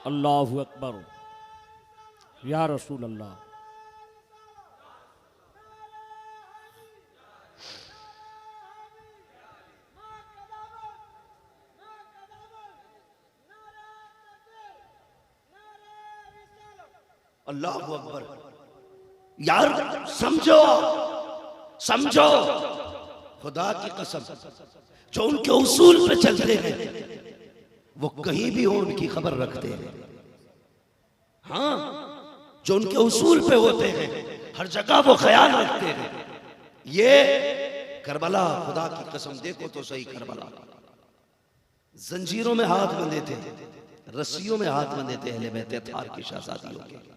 अल्लाहु अकबर, या रसूल अल्लाह। अल्लाहु अकबर। यार समझो, समझो, खुदा की कसम, जो उनके उसूल पे चलते हैं वो कहीं भी हो उनकी खबर रखते हैं। हाँ, जो उनके उसूल पे होते हैं हर जगह वो ख्याल रखते हैं। ये करबला, खुदा की कसम देखो तो सही, करबला जंजीरों में हाथ बंधे थे, रस्सियों में हाथ बंधे थे अहले बैत अत्हार की शहजादियों के।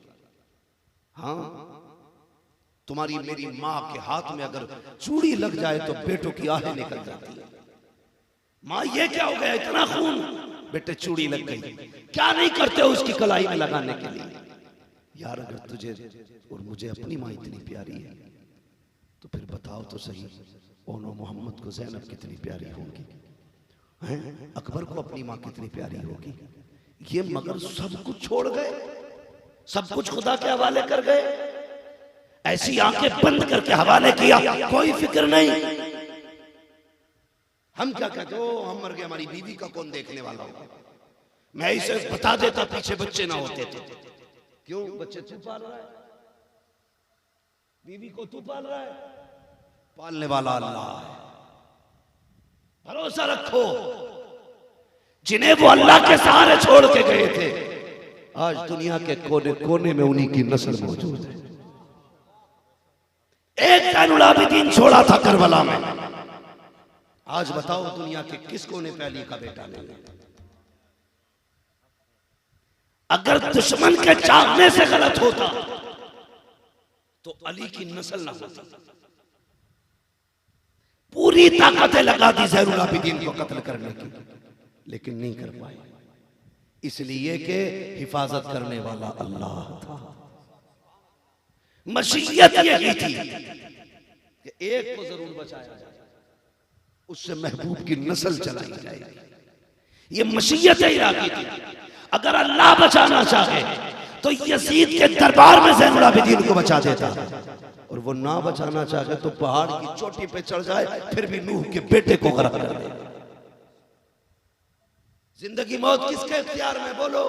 हाँ, तुम्हारी मेरी माँ के हाथ में अगर चूड़ी लग जाए तो बेटों की आहें निकल जाती है। माँ ये क्या हो गया, इतना खून, बेटे चूड़ी लग गई, क्या नहीं करते हो उसकी कलाई में लगाने के लिए। यार अगर तुझे और मुझे अपनी माँ इतनी प्यारी है तो फिर बताओ तो सही, ओनो मोहम्मद को ज़ैनब कितनी प्यारी होगी, हैं? अकबर को अपनी माँ कितनी प्यारी होगी। ये मगर सब कुछ छोड़ गए, सब कुछ खुदा के हवाले कर गए, ऐसी आंखें बंद करके हवाले किया, कोई फिक्र नहीं। हम क्या कहते हो, हम मर गए, हमारी बीवी का कौन देखने वाला होगा। मैं इसे बता देता पीछे बच्चे ना होते थे। क्यों? बच्चे तू पाल रहा है, बीवी को तू पाल रहा है, पालने वाला अल्लाह है। भरोसा रखो, जिन्हें वो अल्लाह के सहारे छोड़ के गए थे आज दुनिया के कोने कोने में उन्हीं की नस्ल मौजूद है। एक ज़ैनुल आबिदीन छोड़ा था करबला में, आज बताओ दुनिया के किस कोने पे अली का बेटा नहीं है। अगर दुश्मन के चाहने से गलत होता तो अली की नस्ल ना होती। पूरी ताकतें लगा दी ज़ैनुल आबिदीन को कत्ल करने की, लेकिन नहीं कर पाए, इसलिए कि हिफाजत करने वाला अल्लाह था। मशीयत यही थी कि एक को जरूर बचाया जाए, उससे महबूब की नस्ल चलाई जाएगी। ये मशीयत इलाही थी। अगर अल्लाह बचाना चाहे तो यजीद के दरबार में ज़ैनुल आबिदीन को बचा देता, और वो ना बचाना चाहे तो पहाड़ की चोटी पे चढ़ जाए फिर भी नूह के बेटे को गरक कर दे। जिंदगी मौत किसके इख्तियार में? बोलो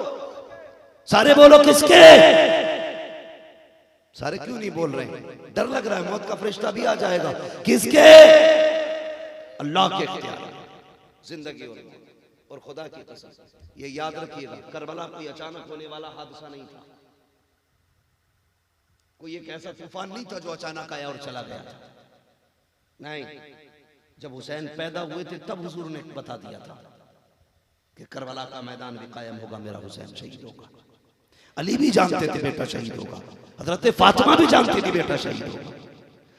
सारे, बोलो किसके? सारे क्यों नहीं बोल रहे? डर लग रहा है मौत का फरिश्ता भी आ जाएगा। किसके? अल्लाह के इख्तियार में जिंदगी और खुदा की कसम ये याद रखिएगा, करबला कोई अचानक होने वाला हादसा नहीं था, कोई एक ऐसा तूफान नहीं था जो अचानक आया और चला गया था। नहीं, जब हुसैन पैदा हुए थे तब हुजूर ने बता दिया था कि करबला का मैदान भी कायम होगा, मेरा हुसैन शहीद होगा। अली भी जानते थे बेटा शहीद होगा, हजरत फातिमा भी जानती थी बेटा शहीद होगा।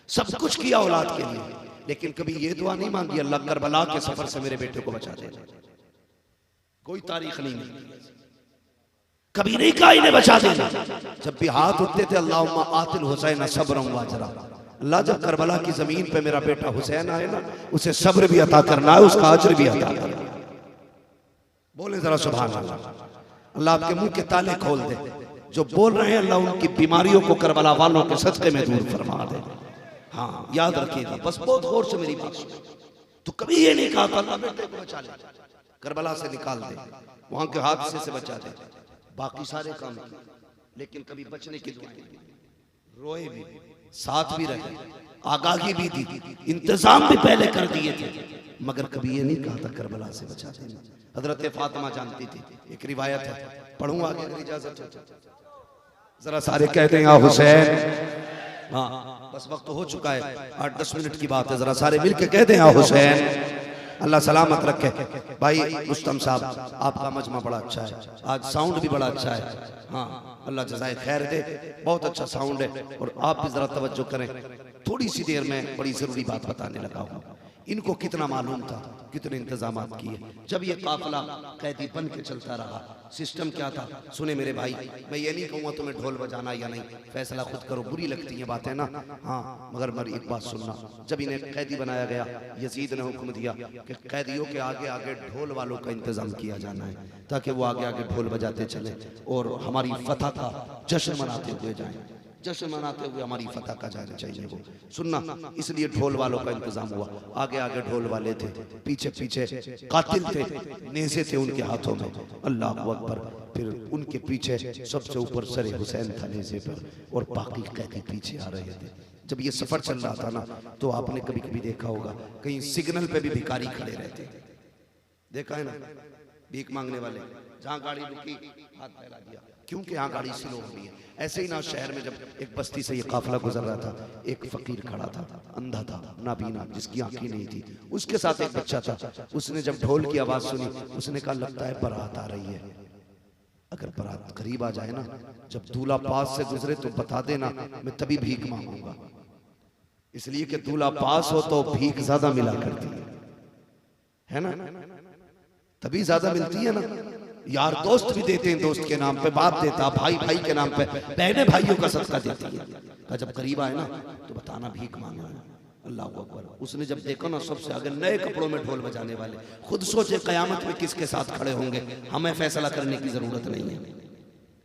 सब कुछ किया औलाद के लिए, लेकिन कभी ये दुआ नहीं मांगी अल्लाह करबला के सफर से मेरे बेटे को बचा दे। कोई तारीख नहीं मिली, कभी नहीं कहा इन्हें बचा देना। जब भी हाथ उठते थे अल्लाहुम्मा आतिल हुसैन सब्रन व अजरा, अल्लाह जब करबला की जमीन पे मेरा बेटा हुसैन आए ना, उसे सब्र भी अता करना है, उसका अजर भी अता करना है। बोले जरा सुभान अल्लाह। अल्लाह आपके मुंह के ताले खोल दे। जो बोल रहे हैं अल्लाह उनकी बीमारियों को करबला वालों के सदक़े में दूर फरमा दे। हाँ याद रखिएगा, बस बहुत गौर से मेरी बात सुने। तो कभी ये नहीं कहा था अल्लाह बेटे को बचा ले, करबला से निकाल दे, वहां के हादसे से बचा दे, बाकी सारे काम किए, लेकिन कभी बचने की दुआ नहीं, रोए भी, साथ भी रहे, आगाही भी दी, इंतजाम भी पहले कर दिए थे, मगर कभी ये नहीं कहा था करबला से बचा देना। हजरत फातिमा जानती थी, एक रिवायत है, पढ़ूंगा आगे अगर इजाजत हो जरा सारे कहते हैं या हुसैन। हाँ बस वक्त हो चुका है, 8-10 मिनट की बात है, जरा सारे मिलके कहते हैं या हुसैन। अल्लाह सलामत रखे। भाई रुस्तम साहब आपका मजमा बड़ा अच्छा है, आज साउंड भी बड़ा अच्छा है। हाँ अल्लाह जज़ाए खैर दे, बहुत अच्छा साउंड है। और आप भी जरा तवज्जो करें, थोड़ी सी देर में बड़ी जरूरी बात बताने लगा हूँ। इनको कितना मालूम था, कितने इंतजाम किए। जब ये काफिला कैदी बन के चलता रहा, सिस्टम क्या था सुने मेरे भाई, मैं ये नहीं कहूँगा तुम्हें ढोल बजाना या नहीं, फैसला खुद करो, बुरी लगती है बातें ना। हाँ मगर मेरी एक बात सुनना, जब इन्हें कैदी बनाया गया, यजीद ने हुक्म दिया कि कैदियों के आगे आगे ढोल वालों का इंतजाम किया जाना है, ताकि वो आगे आगे ढोल बजाते चले और हमारी फतह का जश्न मनाते हुए जाएं, जश्न मनाते हुए हमारी फतह का जाना चाहिए वो सुनना। इसलिए ढोल वालों का इंतजाम हुआ, आगे आगे ढोल वाले थे, पीछे पीछे कातिल थे, नेज़े थे उनके हाथों में, अल्लाह अकबर। फिर उनके पीछे सबसे ऊपर सरे हुसैन था नेज़े पर, और बाकी कैदी पीछे आ रहे थे। जब ये सफर चल रहा था ना, तो आपने कभी कभी देखा होगा कहीं सिग्नल पे भी भिखारी खड़े रहते, देखा है ना, भीख मांगने वाले, जहाँ गाड़ी रुकी हाथ फैला दिया, क्योंकि यहाँ गाड़ी स्लो हो रही है। ऐसे ही ना शहर में जब एक बस्ती से ये काफिला गुजर रहा था, एक फकीर खड़ा था, अंधा था, नाबीना, जिसकी आंखें नहीं थी, उसके साथ एक बच्चा था। उसने जब ढोल की आवाज सुनी, उसने कहा लगता है बारात आ रही है, अगर बारात करीब आ जाए ना, जब दूल्हा पास से गुजरे तो बता देना, मैं तभी भीख मांगूंगा। इसलिए कि दूल्हा पास हो तो भीख ज्यादा मिला करती है ना, तभी ज्यादा मिलती है ना। यार दोस्त भी देते हैं दोस्त के नाम पे, बाप देता, भाई भाई के नाम पे, बहनें भाइयों का सदका देती है। जब करीब आए ना तो बताना भीख मांगना है। अल्लाह अकबर। उसने जब देखा ना सबसे आगे नए कपड़ों में ढोल बजाने वाले, खुद सोचे कयामत में किसके साथ खड़े होंगे। हमें फैसला करने की जरूरत नहीं है,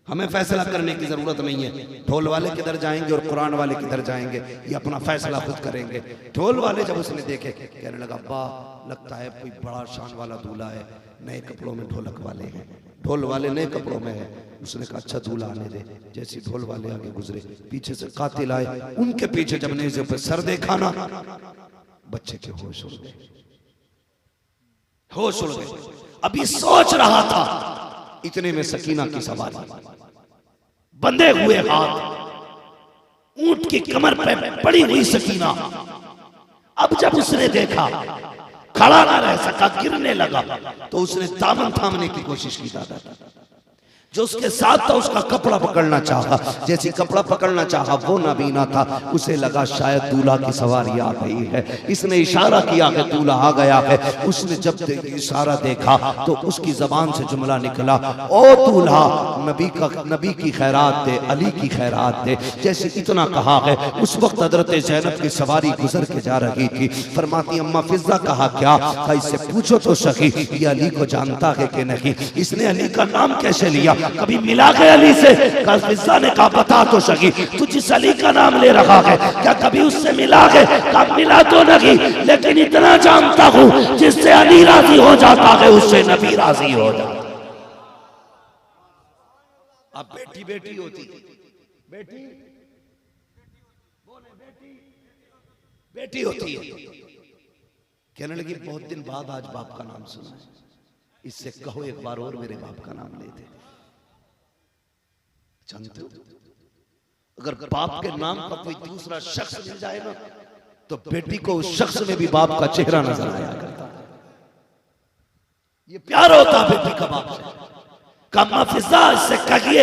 हमें फैसला करने की जरूरत नहीं है। ढोल वाले किधर जाएंगे और कुरान वाले किधर जाएंगे, ये अपना फैसला खुद करेंगे। ढोल वाले जब उसने देखे, कहने लगा वाह लगता है कोई बड़ा शान वाला दूल्हा है, नए कपड़ों में ढोलक वाले हैं, ढोल वाले नए कपड़ों में है। उसने कहा अच्छा दूल्हा आने दे। जैसे ढोल वाले आगे गुजरे, पीछे से कातिल आए, उनके पीछे जब नेज़े पे सर देखा ना, बच्चे के होश उड़ गए, होश उड़ गए। अभी सोच रहा था, इतने में सकीना की सवारी, बंधे हुए हाथ, ऊंट की कमर पे पड़ी हुई सकीना। अब जब उसने देखा खड़ा ना रह सका, गिरने लगा, तो उसने दामन थामने की कोशिश की। दादा जो उसके साथ था उसका कपड़ा पकड़ना चाहा, जैसे कपड़ा पकड़ना चाहा वो नाबीना था। उसे लगा शायद दूल्हा की सवारी आ गई है, इसने इशारा किया कि दूल्हा आ गया है। उसने जब इशारा देखा तो उसकी जबान से जुमला निकला, ओ दूल्हा नबी की खैरात दे, अली की खैरात दे। जैसे इतना कहा है, उस वक्त हजरत ज़ैनब की सवारी गुजर के जा रही थी। फरमाती अम्मा फिजा कहा क्या, कहा इससे पूछो तो सही ये अली को जानता है कि नहीं, इसने अली का नाम कैसे लिया, कभी मिला के अली से। फिजा ने कहा बता तो सही, तू जिस अली का नाम ले रहा है क्या कभी उससे मिला के, कहा मिला तो नहीं, लेकिन इतना जानता हूं जिससे अली राजी हो जाता है उससे नबी राजी हो जाता। अब बेटी बेटी होती, बेटी बेटी होती है। कहने लगी बहुत दिन बाद आज बाप का नाम सुना है, इससे कहो एक बार और मेरे बाप का नाम लेते। जानते हो अगर बाप के नाम पर कोई दूसरा शख्स मिल जाए ना, तो बेटी को उस शख्स में भी बाप का चेहरा नजर आया करता। ये प्यार होता बेटी का बाप से। कम्मा फिजा इससे कहिए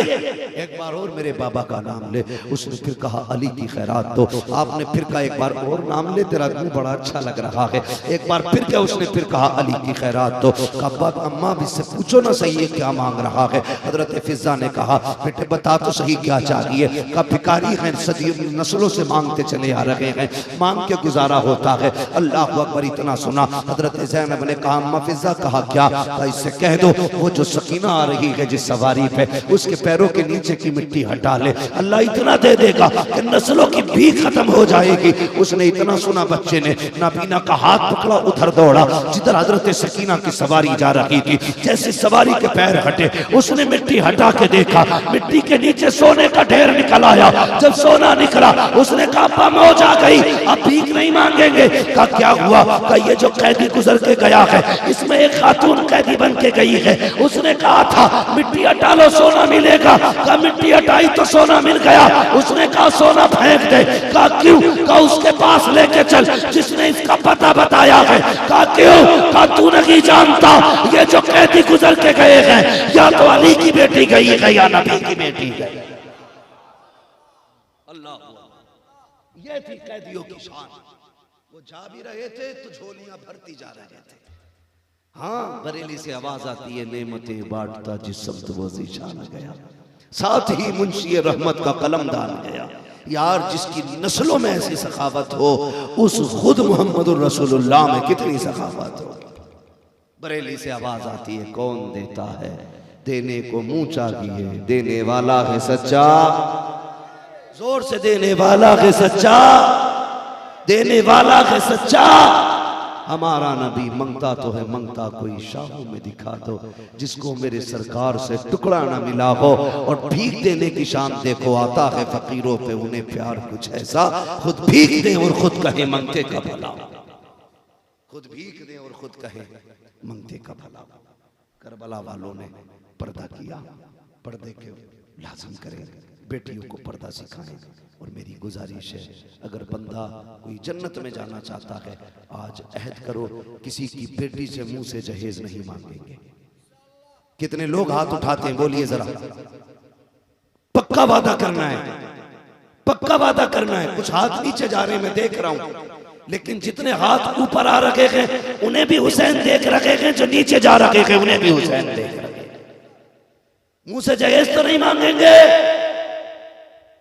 एक बार और मेरे बाबा का नाम ले। उसने फिर कहा अली की खैरात दो। आपने फिर कहा एक बार और नाम ले, तेरा मुंह बड़ा अच्छा लग रहा है। एक बार फिर क्या उसने फिर कहा अली की खैरात दो। कहा अम्मा भी इससे पूछो ना सही है क्या मांग रहा है। हजरत फिजा ने कहा बेटे बता तो सही क्या चाहिए। कहा भिखारी हैं, सदियों नस्लों से मांगते चले आ रहे हैं, मांग के गुजारा होता है। अल्लाह अकबर। इतना सुना हजरत ज़ैनब ने कहा अम्मा फिजा कहा क्या, इससे कह दो वो जो सकीना आ रही है जिस सवारी पे, उसके पैरों के नीचे की मिट्टी हटा ले, अल्लाह इतना दे देगा कि नस्लों की भीख खत्म हो जाएगी। उसने इतना सुना, बच्चे ने नाबीना का हाथ पकड़ा, उधर दौड़ा जिधर हजरत सकीना की सवारी जा रही थी। जैसे सवारी के पैर हटे, उसने मिट्टी हटा के देखा, मिट्टी के नीचे सोने का ढेर निकल आया। जब सोना निकला, उसने कहा अब्बा मौज आ गई, अब भीख नहीं मांगेंगे। कहा क्या हुआ? कहा ये जो कैदी गुजर के गया है, इसमें एक खातून कैदी बन के गई है, उसने कहा था मिट्टी हटा लो सोना मिलेगा। कहा मिट्टी हटाई तो सोना मिल गया। उसने कहा सोना फेंक दे। कहा क्यों? कहा उसके पास लेके चल जिसने इसका पता बताया है। कहा क्यों? कहा तू नहीं जानता ये जो कैदी गुजर के गए हैं, या तो अली की बेटी गई है या नबी की बेटी गई। अल्लाह, ये थी कैदियों की शान। वो जा भी रहे थे तो झोलियां भरती जा रहे थे। हाँ, बरेली से आवाज आती है, नेमतें बांटता जिस शब्द वो ज़ीशान गया, साथ ही मुंशी रहमत का कलम दान गया। यार जिसकी नस्लों में ऐसी सखावत हो, उस खुद मोहम्मद रसूलुल्लाह में कितनी सखावत हो। बरेली से आवाज आती है, कौन देता है देने को मुंह चाहिए, देने वाला है सच्चा, जोर से देने वाला है सच्चा, देने वाला है सच्चा। हमारा नबी मंगता तो है, मंगता कोई शाहों में दिखा दो, जिसको मेरे सरकार से टुकड़ा ना मिला हो। और भीख देने की शान देखो, आता है फकीरों पे उन्हें प्यार कुछ ऐसा, खुद भीख दे और खुद कहे मंगते का भला, खुद भीख दे और खुद कहे मंगते का भला। करबला वालों ने पर्दा किया, पर्दे के लाजिम करें, बेटियों को पर्दा सिखाएं। और मेरी गुजारिश है, अगर बंदा कोई जन्नत में जाना चाहता है, आज अहद करो किसी की बेटी से मुंह से जहेज नहीं मांगेंगे। कितने लोग हाथ उठाते हैं, बोलिए जरा। पक्का वादा करना है, पक्का वादा करना है। कुछ हाथ नीचे जा रहे हैं, मैं देख रहा हूं, लेकिन जितने हाथ ऊपर आ रखे हैं उन्हें भी हुसैन देख रखे हैं, जो नीचे जा रखे हैं उन्हें भी हुसैन देख रखे हैं। मुंह से जहेज तो नहीं मांगेंगे,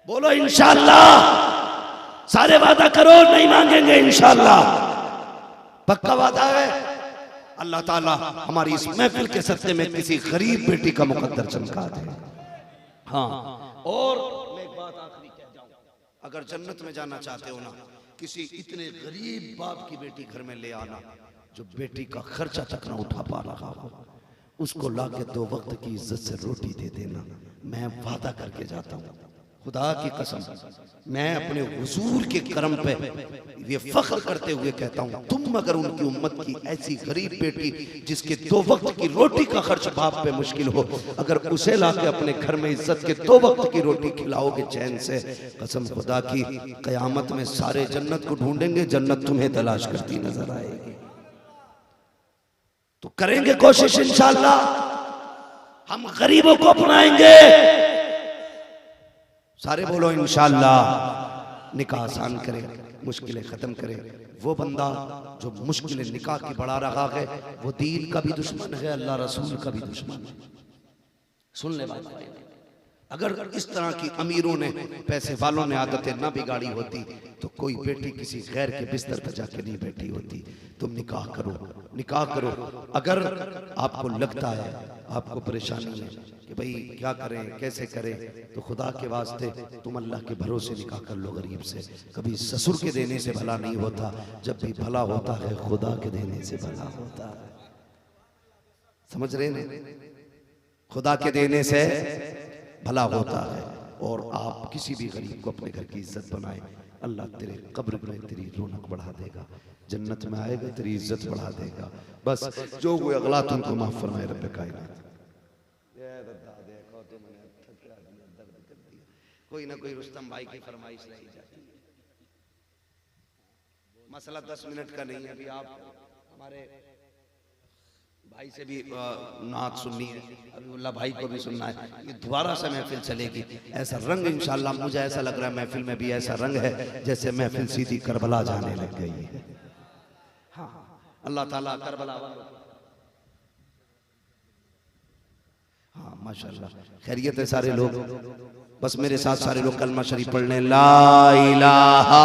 बोलो इंशाअल्लाह। सारे वादा करो, नहीं मांगेंगे इंशाअल्लाह, पक्का वादा है। अल्लाह ताला हमारी इस महफिल के सत्ते में किसी गरीब बेटी का मुकद्दर चमका दे। हाँ, और मैं एक बात आखिरी कह जाऊं, अगर जन्नत में जाना चाहते हो ना, किसी इतने गरीब बाप की बेटी घर में ले आना जो बेटी का खर्चा तक ना उठा पा रहा हो, उसको लाके 2 वक्त की इज्जत से रोटी दे देना। मैं वादा करके जाता हूँ, खुदा की कसम, मैं अपने हुजूर के करम पे ये फख्र करते हुए कहता हूँ, तुम अगर उनकी उम्मत की ऐसी गरीब बेटी जिसके 2 वक्त की रोटी का खर्च बाप पे मुश्किल हो, अगर उसे लाके अपने घर में इज्जत के 2 वक्त की रोटी खिलाओगे चैन से, कसम खुदा की, कयामत में सारे जन्नत को ढूंढेंगे, जन्नत तुम्हें तलाश करती नजर आएगी। तो करेंगे कोशिश इंशाअल्लाह, हम गरीबों को अपनाएंगे। सारे बोलो इंशाअल्लाह। निकाह आसान करे, मुश्किलें खत्म करे। वो बंदा जो मुश्किलें निकाह की बढ़ा रहा है, वो दीन का भी दुश्मन है, अल्लाह रसूल का भी दुश्मन है। सुन ले बात, अगर इस तरह की अमीरों ने, पैसे वालों ने आदतें ना बिगाड़ी होती तो कोई बेटी किसी गैर के बिस्तर पर जाके नहीं बैठी होती। तुम निकाह करो, निकाह करो। अगर आपको लगता है, आपको परेशानी है कि भाई क्या करें, कैसे करें, तो खुदा के वास्ते तुम अल्लाह के भरोसे निकाह कर लो गरीब से। कभी ससुर के देने से भला नहीं होता, जब भी भला होता है खुदा के देने से भला होता है। समझ रहे हैं? खुदा के देने से भला होता है। और आप किसी भी गरीब को अपने घर की इज्जत बनाए, अल्लाह तेरे कब्र में तेरी रौनक बढ़ा देगा, जन्नत में आएगा तेरी इज्जत बढ़ा देगा। बस जो हुए अगला तुमको माफ फरमाए रब कायनात। कोई ना कोई रुस्तम भाई की फरमाइश रही जाती है। मसला 10 मिनट का नहीं है। अभी आप हमारे भाई से भी नात सुननी है, अब्दुल्ला भाई को भी सुनना है। ये दोबारा से महफिल चलेगी। ऐसा रंग इंशाअल्लाह, मुझे ऐसा लग रहा है महफिल में भी ऐसा रंग है जैसे महफिल सीधी करबला जाने लग गई है। हाँ, अल्लाह ताला करबला वालों, हाँ माशाअल्लाह, खैरियत है सारे लोग। बस मेरे साथ सारे लोग कलमा शरीफ पढ़ लें, ला इलाहा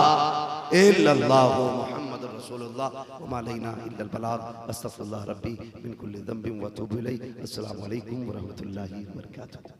इल्लल्लाह मुहम्मद रसूलुल्लाह। रसूलुल्लाह व मा अलैना इल्लल बलाग अस्तगफिरुल्लाह रब्बी मिन कुल्लि ज़ंबिन व अतूबु इलैहि। अस्सलामु अलैकुम व रहमतुल्लाहि व बरकातुहू।